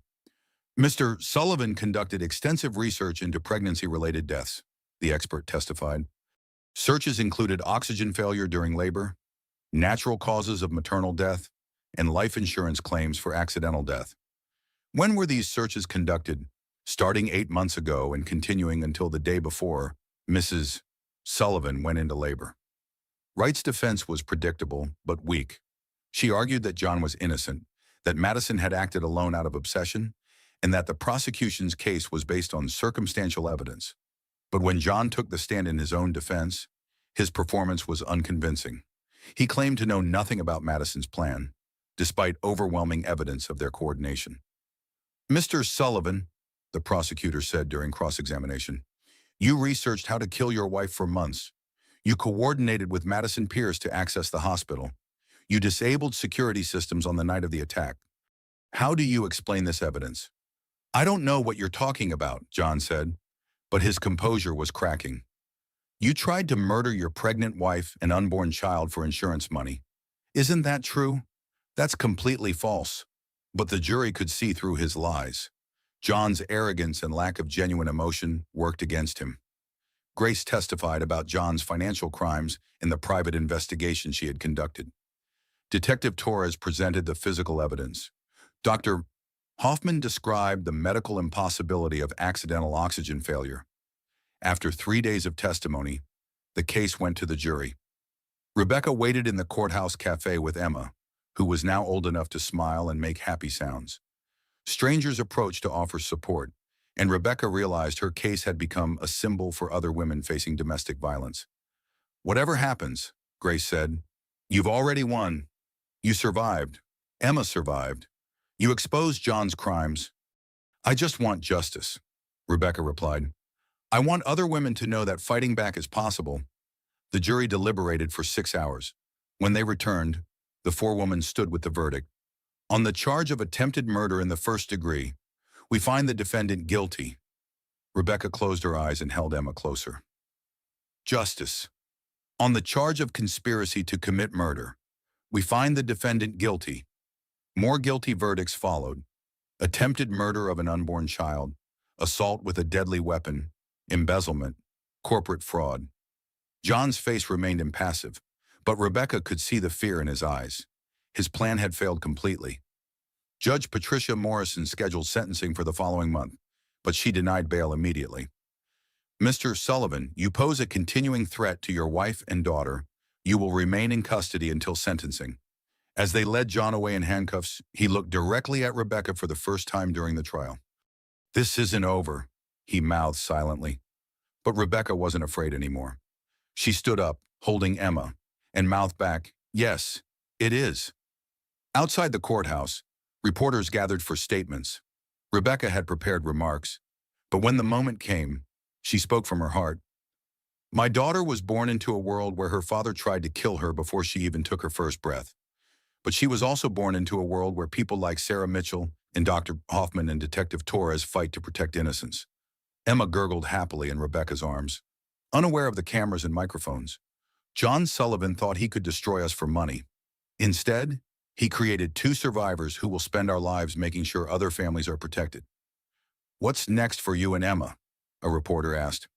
Mr. Sullivan conducted extensive research into pregnancy-related deaths, the expert testified. Searches included oxygen failure during labor, natural causes of maternal death, and life insurance claims for accidental death. When were these searches conducted? Starting 8 months ago and continuing until the day before Mrs. Sullivan went into labor. Wright's defense was predictable but weak. She argued that John was innocent, that Madison had acted alone out of obsession, and that the prosecution's case was based on circumstantial evidence. But when John took the stand in his own defense, his performance was unconvincing. He claimed to know nothing about Madison's plan, despite overwhelming evidence of their coordination. Mr. Sullivan, the prosecutor said during cross-examination, you researched how to kill your wife for months. You coordinated with Madison Pierce to access the hospital. You disabled security systems on the night of the attack. How do you explain this evidence? I don't know what you're talking about, John said, but his composure was cracking. You tried to murder your pregnant wife and unborn child for insurance money. Isn't that true? That's completely false. But the jury could see through his lies. John's arrogance and lack of genuine emotion worked against him. Grace testified about John's financial crimes in the private investigation she had conducted. Detective Torres presented the physical evidence. Dr. Hoffman described the medical impossibility of accidental oxygen failure. After 3 days of testimony, the case went to the jury. Rebecca waited in the courthouse cafe with Emma, who was now old enough to smile and make happy sounds. Strangers approached to offer support, and Rebecca realized her case had become a symbol for other women facing domestic violence. "Whatever happens," Grace said, "you've already won. You survived. Emma survived. You exposed John's crimes. I just want justice," Rebecca replied. "I want other women to know that fighting back is possible." The jury deliberated for 6 hours. When they returned, the four women stood with the verdict. On the charge of attempted murder in the first degree, we find the defendant guilty. Rebecca closed her eyes and held Emma closer. Justice. On the charge of conspiracy to commit murder, we find the defendant guilty. More guilty verdicts followed. Attempted murder of an unborn child, assault with a deadly weapon, embezzlement, corporate fraud. John's face remained impassive, but Rebecca could see the fear in his eyes. His plan had failed completely. Judge Patricia Morrison scheduled sentencing for the following month, but she denied bail immediately. "Mr. Sullivan, you pose a continuing threat to your wife and daughter. You will remain in custody until sentencing." As they led John away in handcuffs, he looked directly at Rebecca for the first time during the trial. "This isn't over," he mouthed silently. But Rebecca wasn't afraid anymore. She stood up, holding Emma, and mouthed back, "Yes, it is." Outside the courthouse, reporters gathered for statements. Rebecca had prepared remarks, but when the moment came, she spoke from her heart. "My daughter was born into a world where her father tried to kill her before she even took her first breath. But she was also born into a world where people like Sarah Mitchell and Dr. Hoffman and Detective Torres fight to protect innocence." Emma gurgled happily in Rebecca's arms. Unaware of the cameras and microphones, John Sullivan thought he could destroy us for money. Instead, he created 2 survivors who will spend our lives making sure other families are protected. "What's next for you and Emma?" a reporter asked.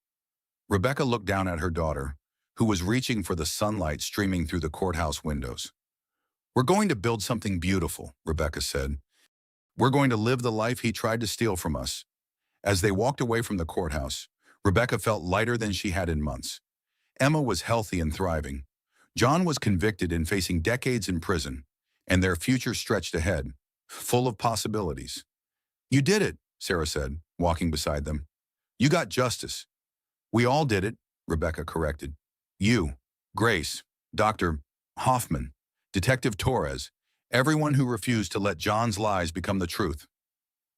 Rebecca looked down at her daughter, who was reaching for the sunlight streaming through the courthouse windows. "We're going to build something beautiful," Rebecca said. "We're going to live the life he tried to steal from us." As they walked away from the courthouse, Rebecca felt lighter than she had in months. Emma was healthy and thriving. John was convicted and facing decades in prison, and their future stretched ahead, full of possibilities. "You did it," Sarah said, walking beside them. "You got justice." "We all did it," Rebecca corrected. "You, Grace, Dr. Hoffman, Detective Torres, everyone who refused to let John's lies become the truth."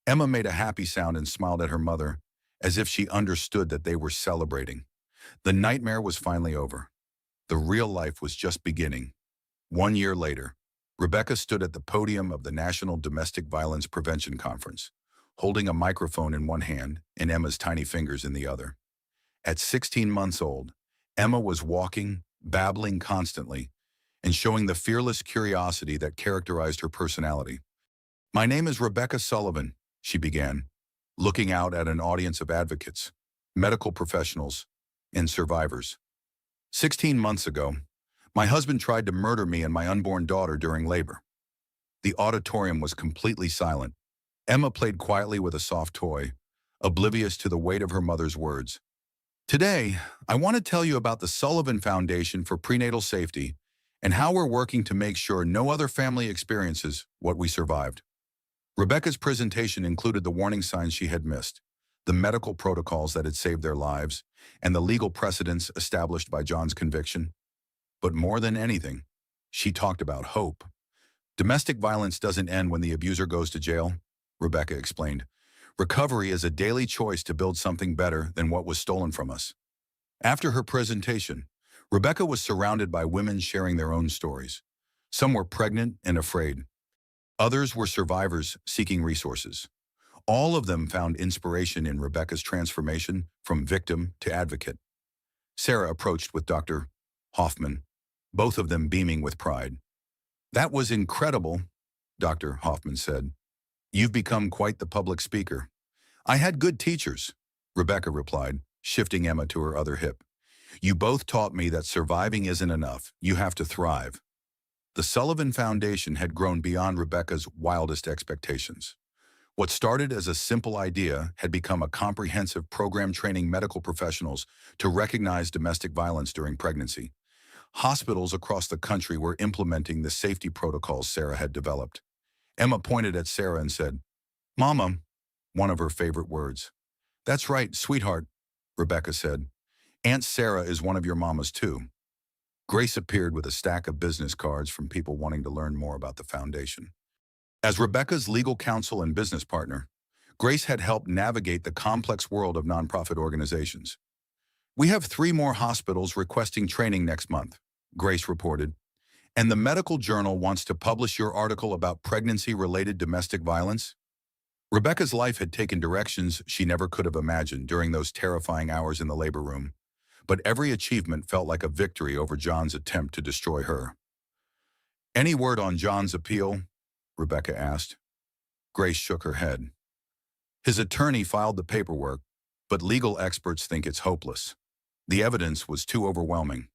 Emma made a happy sound and smiled at her mother, as if she understood that they were celebrating. The nightmare was finally over. The real life was just beginning. 1 year later, Rebecca stood at the podium of the National Domestic Violence Prevention Conference, holding a microphone in one hand and Emma's tiny fingers in the other. At 16 months old, Emma was walking, babbling constantly, and showing the fearless curiosity that characterized her personality. "My name is Rebecca Sullivan," she began, looking out at an audience of advocates, medical professionals, and survivors. 16 months ago, my husband tried to murder me and my unborn daughter during labor." The auditorium was completely silent. Emma played quietly with a soft toy, oblivious to the weight of her mother's words. "Today, I want to tell you about the Sullivan Foundation for Prenatal Safety and how we're working to make sure no other family experiences what we survived." Rebecca's presentation included the warning signs she had missed, the medical protocols that had saved their lives, and the legal precedents established by John's conviction. But more than anything, she talked about hope. "Domestic violence doesn't end when the abuser goes to jail," Rebecca explained. "Recovery is a daily choice to build something better than what was stolen from us." After her presentation, Rebecca was surrounded by women sharing their own stories. Some were pregnant and afraid. Others were survivors seeking resources. All of them found inspiration in Rebecca's transformation from victim to advocate. Sarah approached with Dr. Hoffman, both of them beaming with pride. "That was incredible," Dr. Hoffman said. "You've become quite the public speaker." "I had good teachers," Rebecca replied, shifting Emma to her other hip. "You both taught me that surviving isn't enough. You have to thrive." The Sullivan Foundation had grown beyond Rebecca's wildest expectations. What started as a simple idea had become a comprehensive program training medical professionals to recognize domestic violence during pregnancy. Hospitals across the country were implementing the safety protocols Sarah had developed. Emma pointed at Sarah and said, "Mama," one of her favorite words. "That's right, sweetheart," Rebecca said. "Aunt Sarah is one of your mamas too." Grace appeared with a stack of business cards from people wanting to learn more about the foundation. As Rebecca's legal counsel and business partner, Grace had helped navigate the complex world of nonprofit organizations. "We have 3 more hospitals requesting training next month," Grace reported, "and the medical journal wants to publish your article about pregnancy-related domestic violence." Rebecca's life had taken directions she never could have imagined during those terrifying hours in the labor room, but every achievement felt like a victory over John's attempt to destroy her. "Any word on John's appeal?" Rebecca asked. Grace shook her head. "His attorney filed the paperwork, but legal experts think it's hopeless. The evidence was too overwhelming."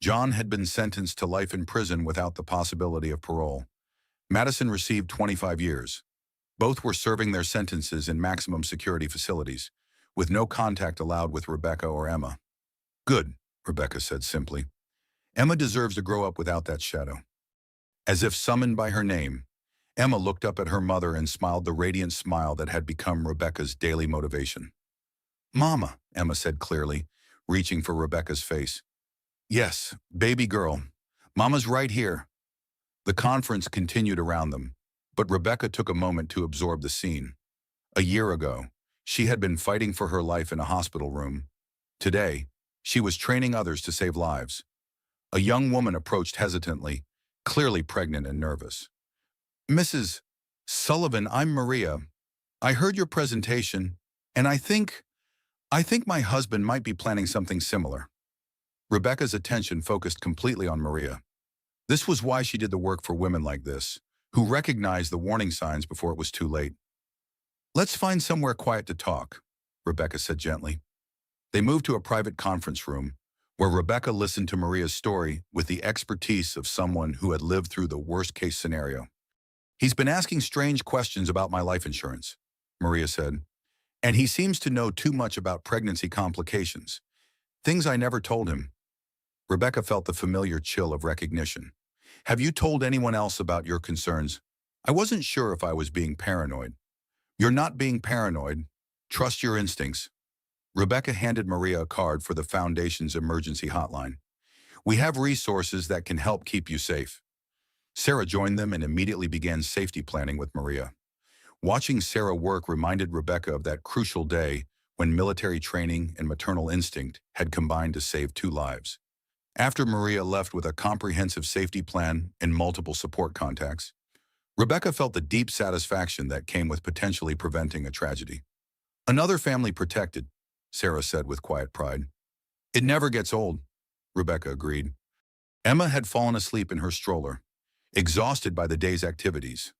John had been sentenced to life in prison without the possibility of parole. Madison received 25 years. Both were serving their sentences in maximum security facilities, with no contact allowed with Rebecca or Emma. "Good," Rebecca said simply. "Emma deserves to grow up without that shadow." As if summoned by her name, Emma looked up at her mother and smiled the radiant smile that had become Rebecca's daily motivation. "Mama," Emma said clearly, reaching for Rebecca's face. "Yes, baby girl. Mama's right here." The conference continued around them, but Rebecca took a moment to absorb the scene. A year ago, she had been fighting for her life in a hospital room. Today, she was training others to save lives. A young woman approached hesitantly, clearly pregnant and nervous. "Mrs. Sullivan, I'm Maria. I heard your presentation, and I think my husband might be planning something similar." Rebecca's attention focused completely on Maria. This was why she did the work for women like this, who recognized the warning signs before it was too late. "Let's find somewhere quiet to talk," Rebecca said gently. They moved to a private conference room, where Rebecca listened to Maria's story with the expertise of someone who had lived through the worst-case scenario. "He's been asking strange questions about my life insurance," Maria said, "and he seems to know too much about pregnancy complications. Things I never told him." Rebecca felt the familiar chill of recognition. "Have you told anyone else about your concerns? I wasn't sure if I was being paranoid." "You're not being paranoid. Trust your instincts." Rebecca handed Maria a card for the Foundation's emergency hotline. "We have resources that can help keep you safe." Sarah joined them and immediately began safety planning with Maria. Watching Sarah work reminded Rebecca of that crucial day when military training and maternal instinct had combined to save 2 lives. After Maria left with a comprehensive safety plan and multiple support contacts, Rebecca felt the deep satisfaction that came with potentially preventing a tragedy. "Another family protected," Sarah said with quiet pride. "It never gets old," Rebecca agreed. Emma had fallen asleep in her stroller, exhausted by the day's activities.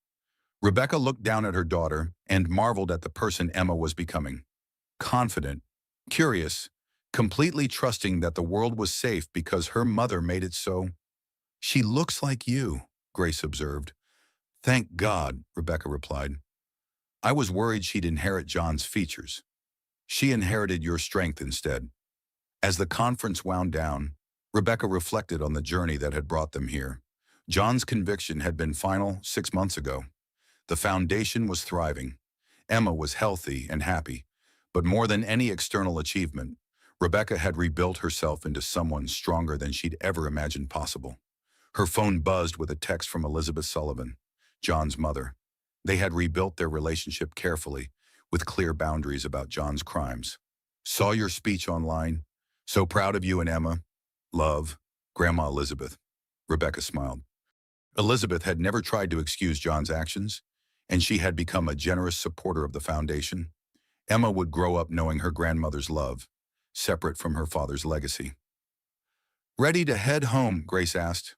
Rebecca looked down at her daughter and marveled at the person Emma was becoming. Confident, curious, completely trusting that the world was safe because her mother made it so. "She looks like you," Grace observed. "Thank God," Rebecca replied. "I was worried she'd inherit John's features. She inherited your strength instead." As the conference wound down, Rebecca reflected on the journey that had brought them here. John's conviction had been final 6 months ago. The foundation was thriving. Emma was healthy and happy. But more than any external achievement, Rebecca had rebuilt herself into someone stronger than she'd ever imagined possible. Her phone buzzed with a text from Elizabeth Sullivan, John's mother. They had rebuilt their relationship carefully, with clear boundaries about John's crimes. "Saw your speech online. So proud of you and Emma. Love, Grandma Elizabeth." Rebecca smiled. Elizabeth had never tried to excuse John's actions, and she had become a generous supporter of the foundation. Emma would grow up knowing her grandmother's love, separate from her father's legacy. Ready to head home, Grace asked.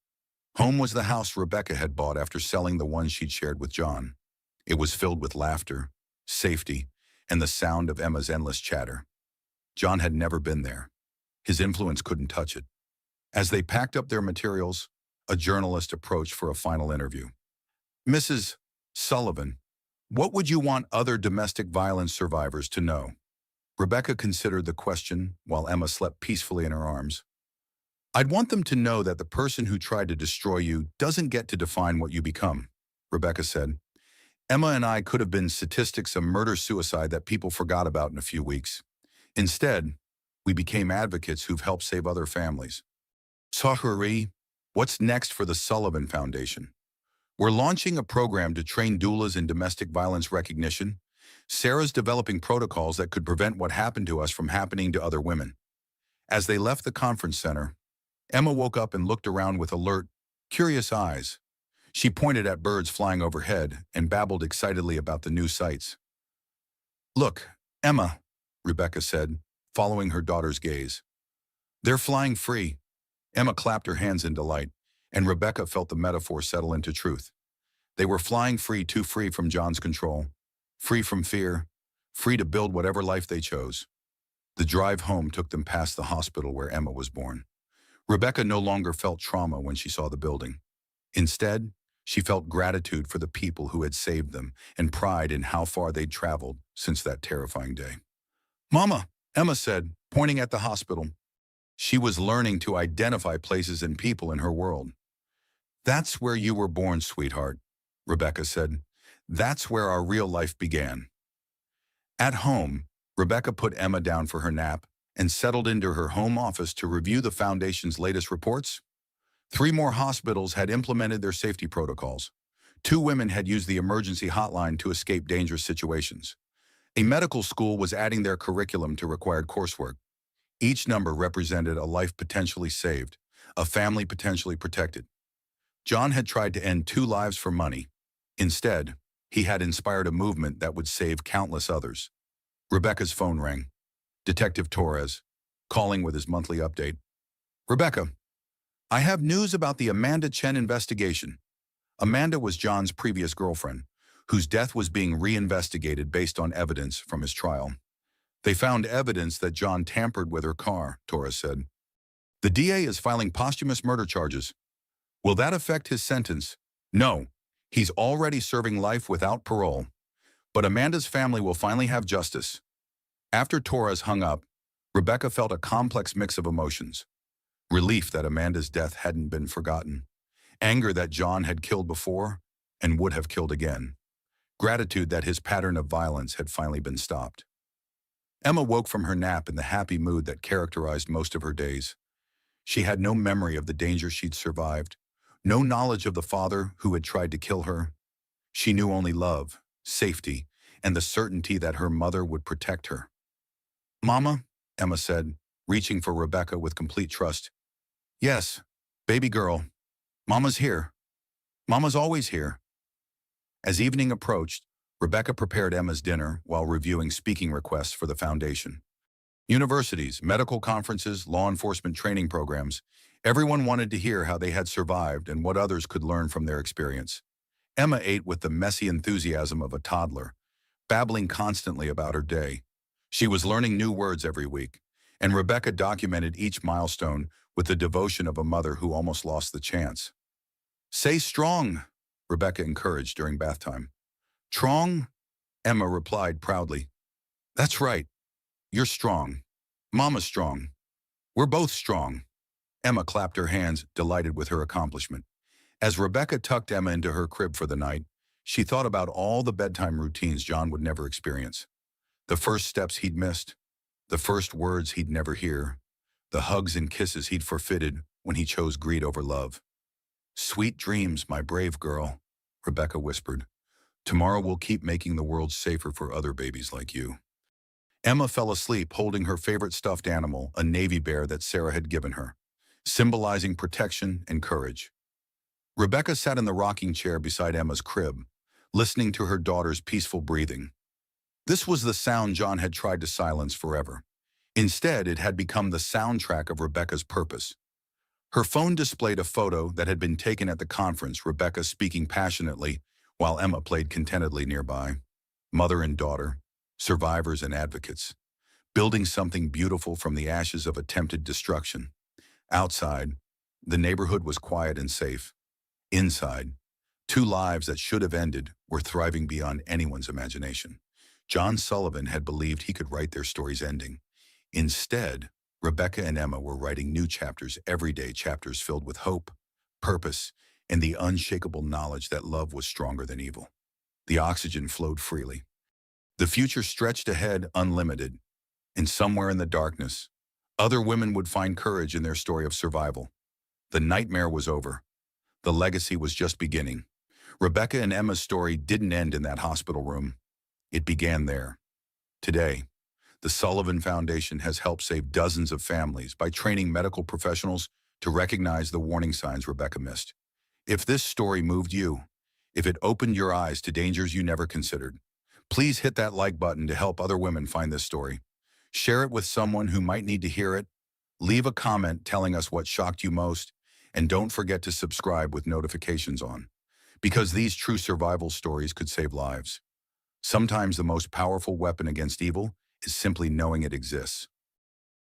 Home was the house Rebecca had bought after selling the one she'd shared with John. It was filled with laughter, safety, and the sound of Emma's endless chatter. John had never been there. His influence couldn't touch it. As they packed up their materials, a journalist approached for a final interview. Mrs. Sullivan, what would you want other domestic violence survivors to know? Rebecca considered the question while Emma slept peacefully in her arms. I'd want them to know that the person who tried to destroy you doesn't get to define what you become, Rebecca said. Emma and I could have been statistics of murder-suicide that people forgot about in a few weeks. Instead, we became advocates who've helped save other families. Sahari, what's next for the Sullivan Foundation? We're launching a program to train doulas in domestic violence recognition. Sarah's developing protocols that could prevent what happened to us from happening to other women. As they left the conference center, Emma woke up and looked around with alert, curious eyes. She pointed at birds flying overhead and babbled excitedly about the new sights. Look, Emma, Rebecca said, following her daughter's gaze. They're flying free. Emma clapped her hands in delight, and Rebecca felt the metaphor settle into truth. They were flying free, too free from John's control, free from fear, free to build whatever life they chose. The drive home took them past the hospital where Emma was born. Rebecca no longer felt trauma when she saw the building. Instead, she felt gratitude for the people who had saved them and pride in how far they'd traveled since that terrifying day. Mama, Emma said, pointing at the hospital. She was learning to identify places and people in her world. That's where you were born, sweetheart, Rebecca said. That's where our real life began. At home, Rebecca put Emma down for her nap and settled into her home office to review the Foundation's latest reports. 3 more hospitals had implemented their safety protocols. 2 women had used the emergency hotline to escape dangerous situations. A medical school was adding their curriculum to required coursework. Each number represented a life potentially saved, a family potentially protected. John had tried to end 2 lives for money. Instead, he had inspired a movement that would save countless others. Rebecca's phone rang. Detective Torres, calling with his monthly update. Rebecca, I have news about the Amanda Chen investigation. Amanda was John's previous girlfriend, whose death was being reinvestigated based on evidence from his trial. They found evidence that John tampered with her car, Torres said. The DA is filing posthumous murder charges. Will that affect his sentence? No, he's already serving life without parole. But Amanda's family will finally have justice. After Torres hung up, Rebecca felt a complex mix of emotions. Relief that Amanda's death hadn't been forgotten. Anger that John had killed before and would have killed again. Gratitude that his pattern of violence had finally been stopped. Emma woke from her nap in the happy mood that characterized most of her days. She had no memory of the danger she'd survived, no knowledge of the father who had tried to kill her. She knew only love, safety, and the certainty that her mother would protect her. Mama, Emma said, reaching for Rebecca with complete trust. Yes, baby girl. Mama's here. Mama's always here. As evening approached, Rebecca prepared Emma's dinner while reviewing speaking requests for the foundation. Universities, medical conferences, law enforcement training programs, everyone wanted to hear how they had survived and what others could learn from their experience. Emma ate with the messy enthusiasm of a toddler, babbling constantly about her day. She was learning new words every week, and Rebecca documented each milestone with the devotion of a mother who almost lost the chance. Say strong, Rebecca encouraged during bath time. Strong? Emma replied proudly. That's right. You're strong. Mama's strong. We're both strong. Emma clapped her hands, delighted with her accomplishment. As Rebecca tucked Emma into her crib for the night, she thought about all the bedtime routines John would never experience. The first steps he'd missed, the first words he'd never hear, the hugs and kisses he'd forfeited when he chose greed over love. Sweet dreams, my brave girl, Rebecca whispered. Tomorrow we'll keep making the world safer for other babies like you. Emma fell asleep holding her favorite stuffed animal, a navy bear that Sarah had given her, symbolizing protection and courage. Rebecca sat in the rocking chair beside Emma's crib, listening to her daughter's peaceful breathing. This was the sound John had tried to silence forever. Instead, it had become the soundtrack of Rebecca's purpose. Her phone displayed a photo that had been taken at the conference, Rebecca speaking passionately while Emma played contentedly nearby. Mother and daughter, survivors and advocates, building something beautiful from the ashes of attempted destruction. Outside, the neighborhood was quiet and safe. Inside, two lives that should have ended were thriving beyond anyone's imagination. John Sullivan had believed he could write their story's ending. Instead, Rebecca and Emma were writing new chapters every day, chapters filled with hope, purpose, and the unshakable knowledge that love was stronger than evil. The oxygen flowed freely. The future stretched ahead unlimited, and somewhere in the darkness, other women would find courage in their story of survival. The nightmare was over. The legacy was just beginning. Rebecca and Emma's story didn't end in that hospital room. It began there. Today, the Sullivan Foundation has helped save dozens of families by training medical professionals to recognize the warning signs Rebecca missed. If this story moved you, if it opened your eyes to dangers you never considered, please hit that like button to help other women find this story. Share it with someone who might need to hear it. Leave a comment telling us what shocked you most, and don't forget to subscribe with notifications on, because these true survival stories could save lives. Sometimes the most powerful weapon against evil is simply knowing it exists.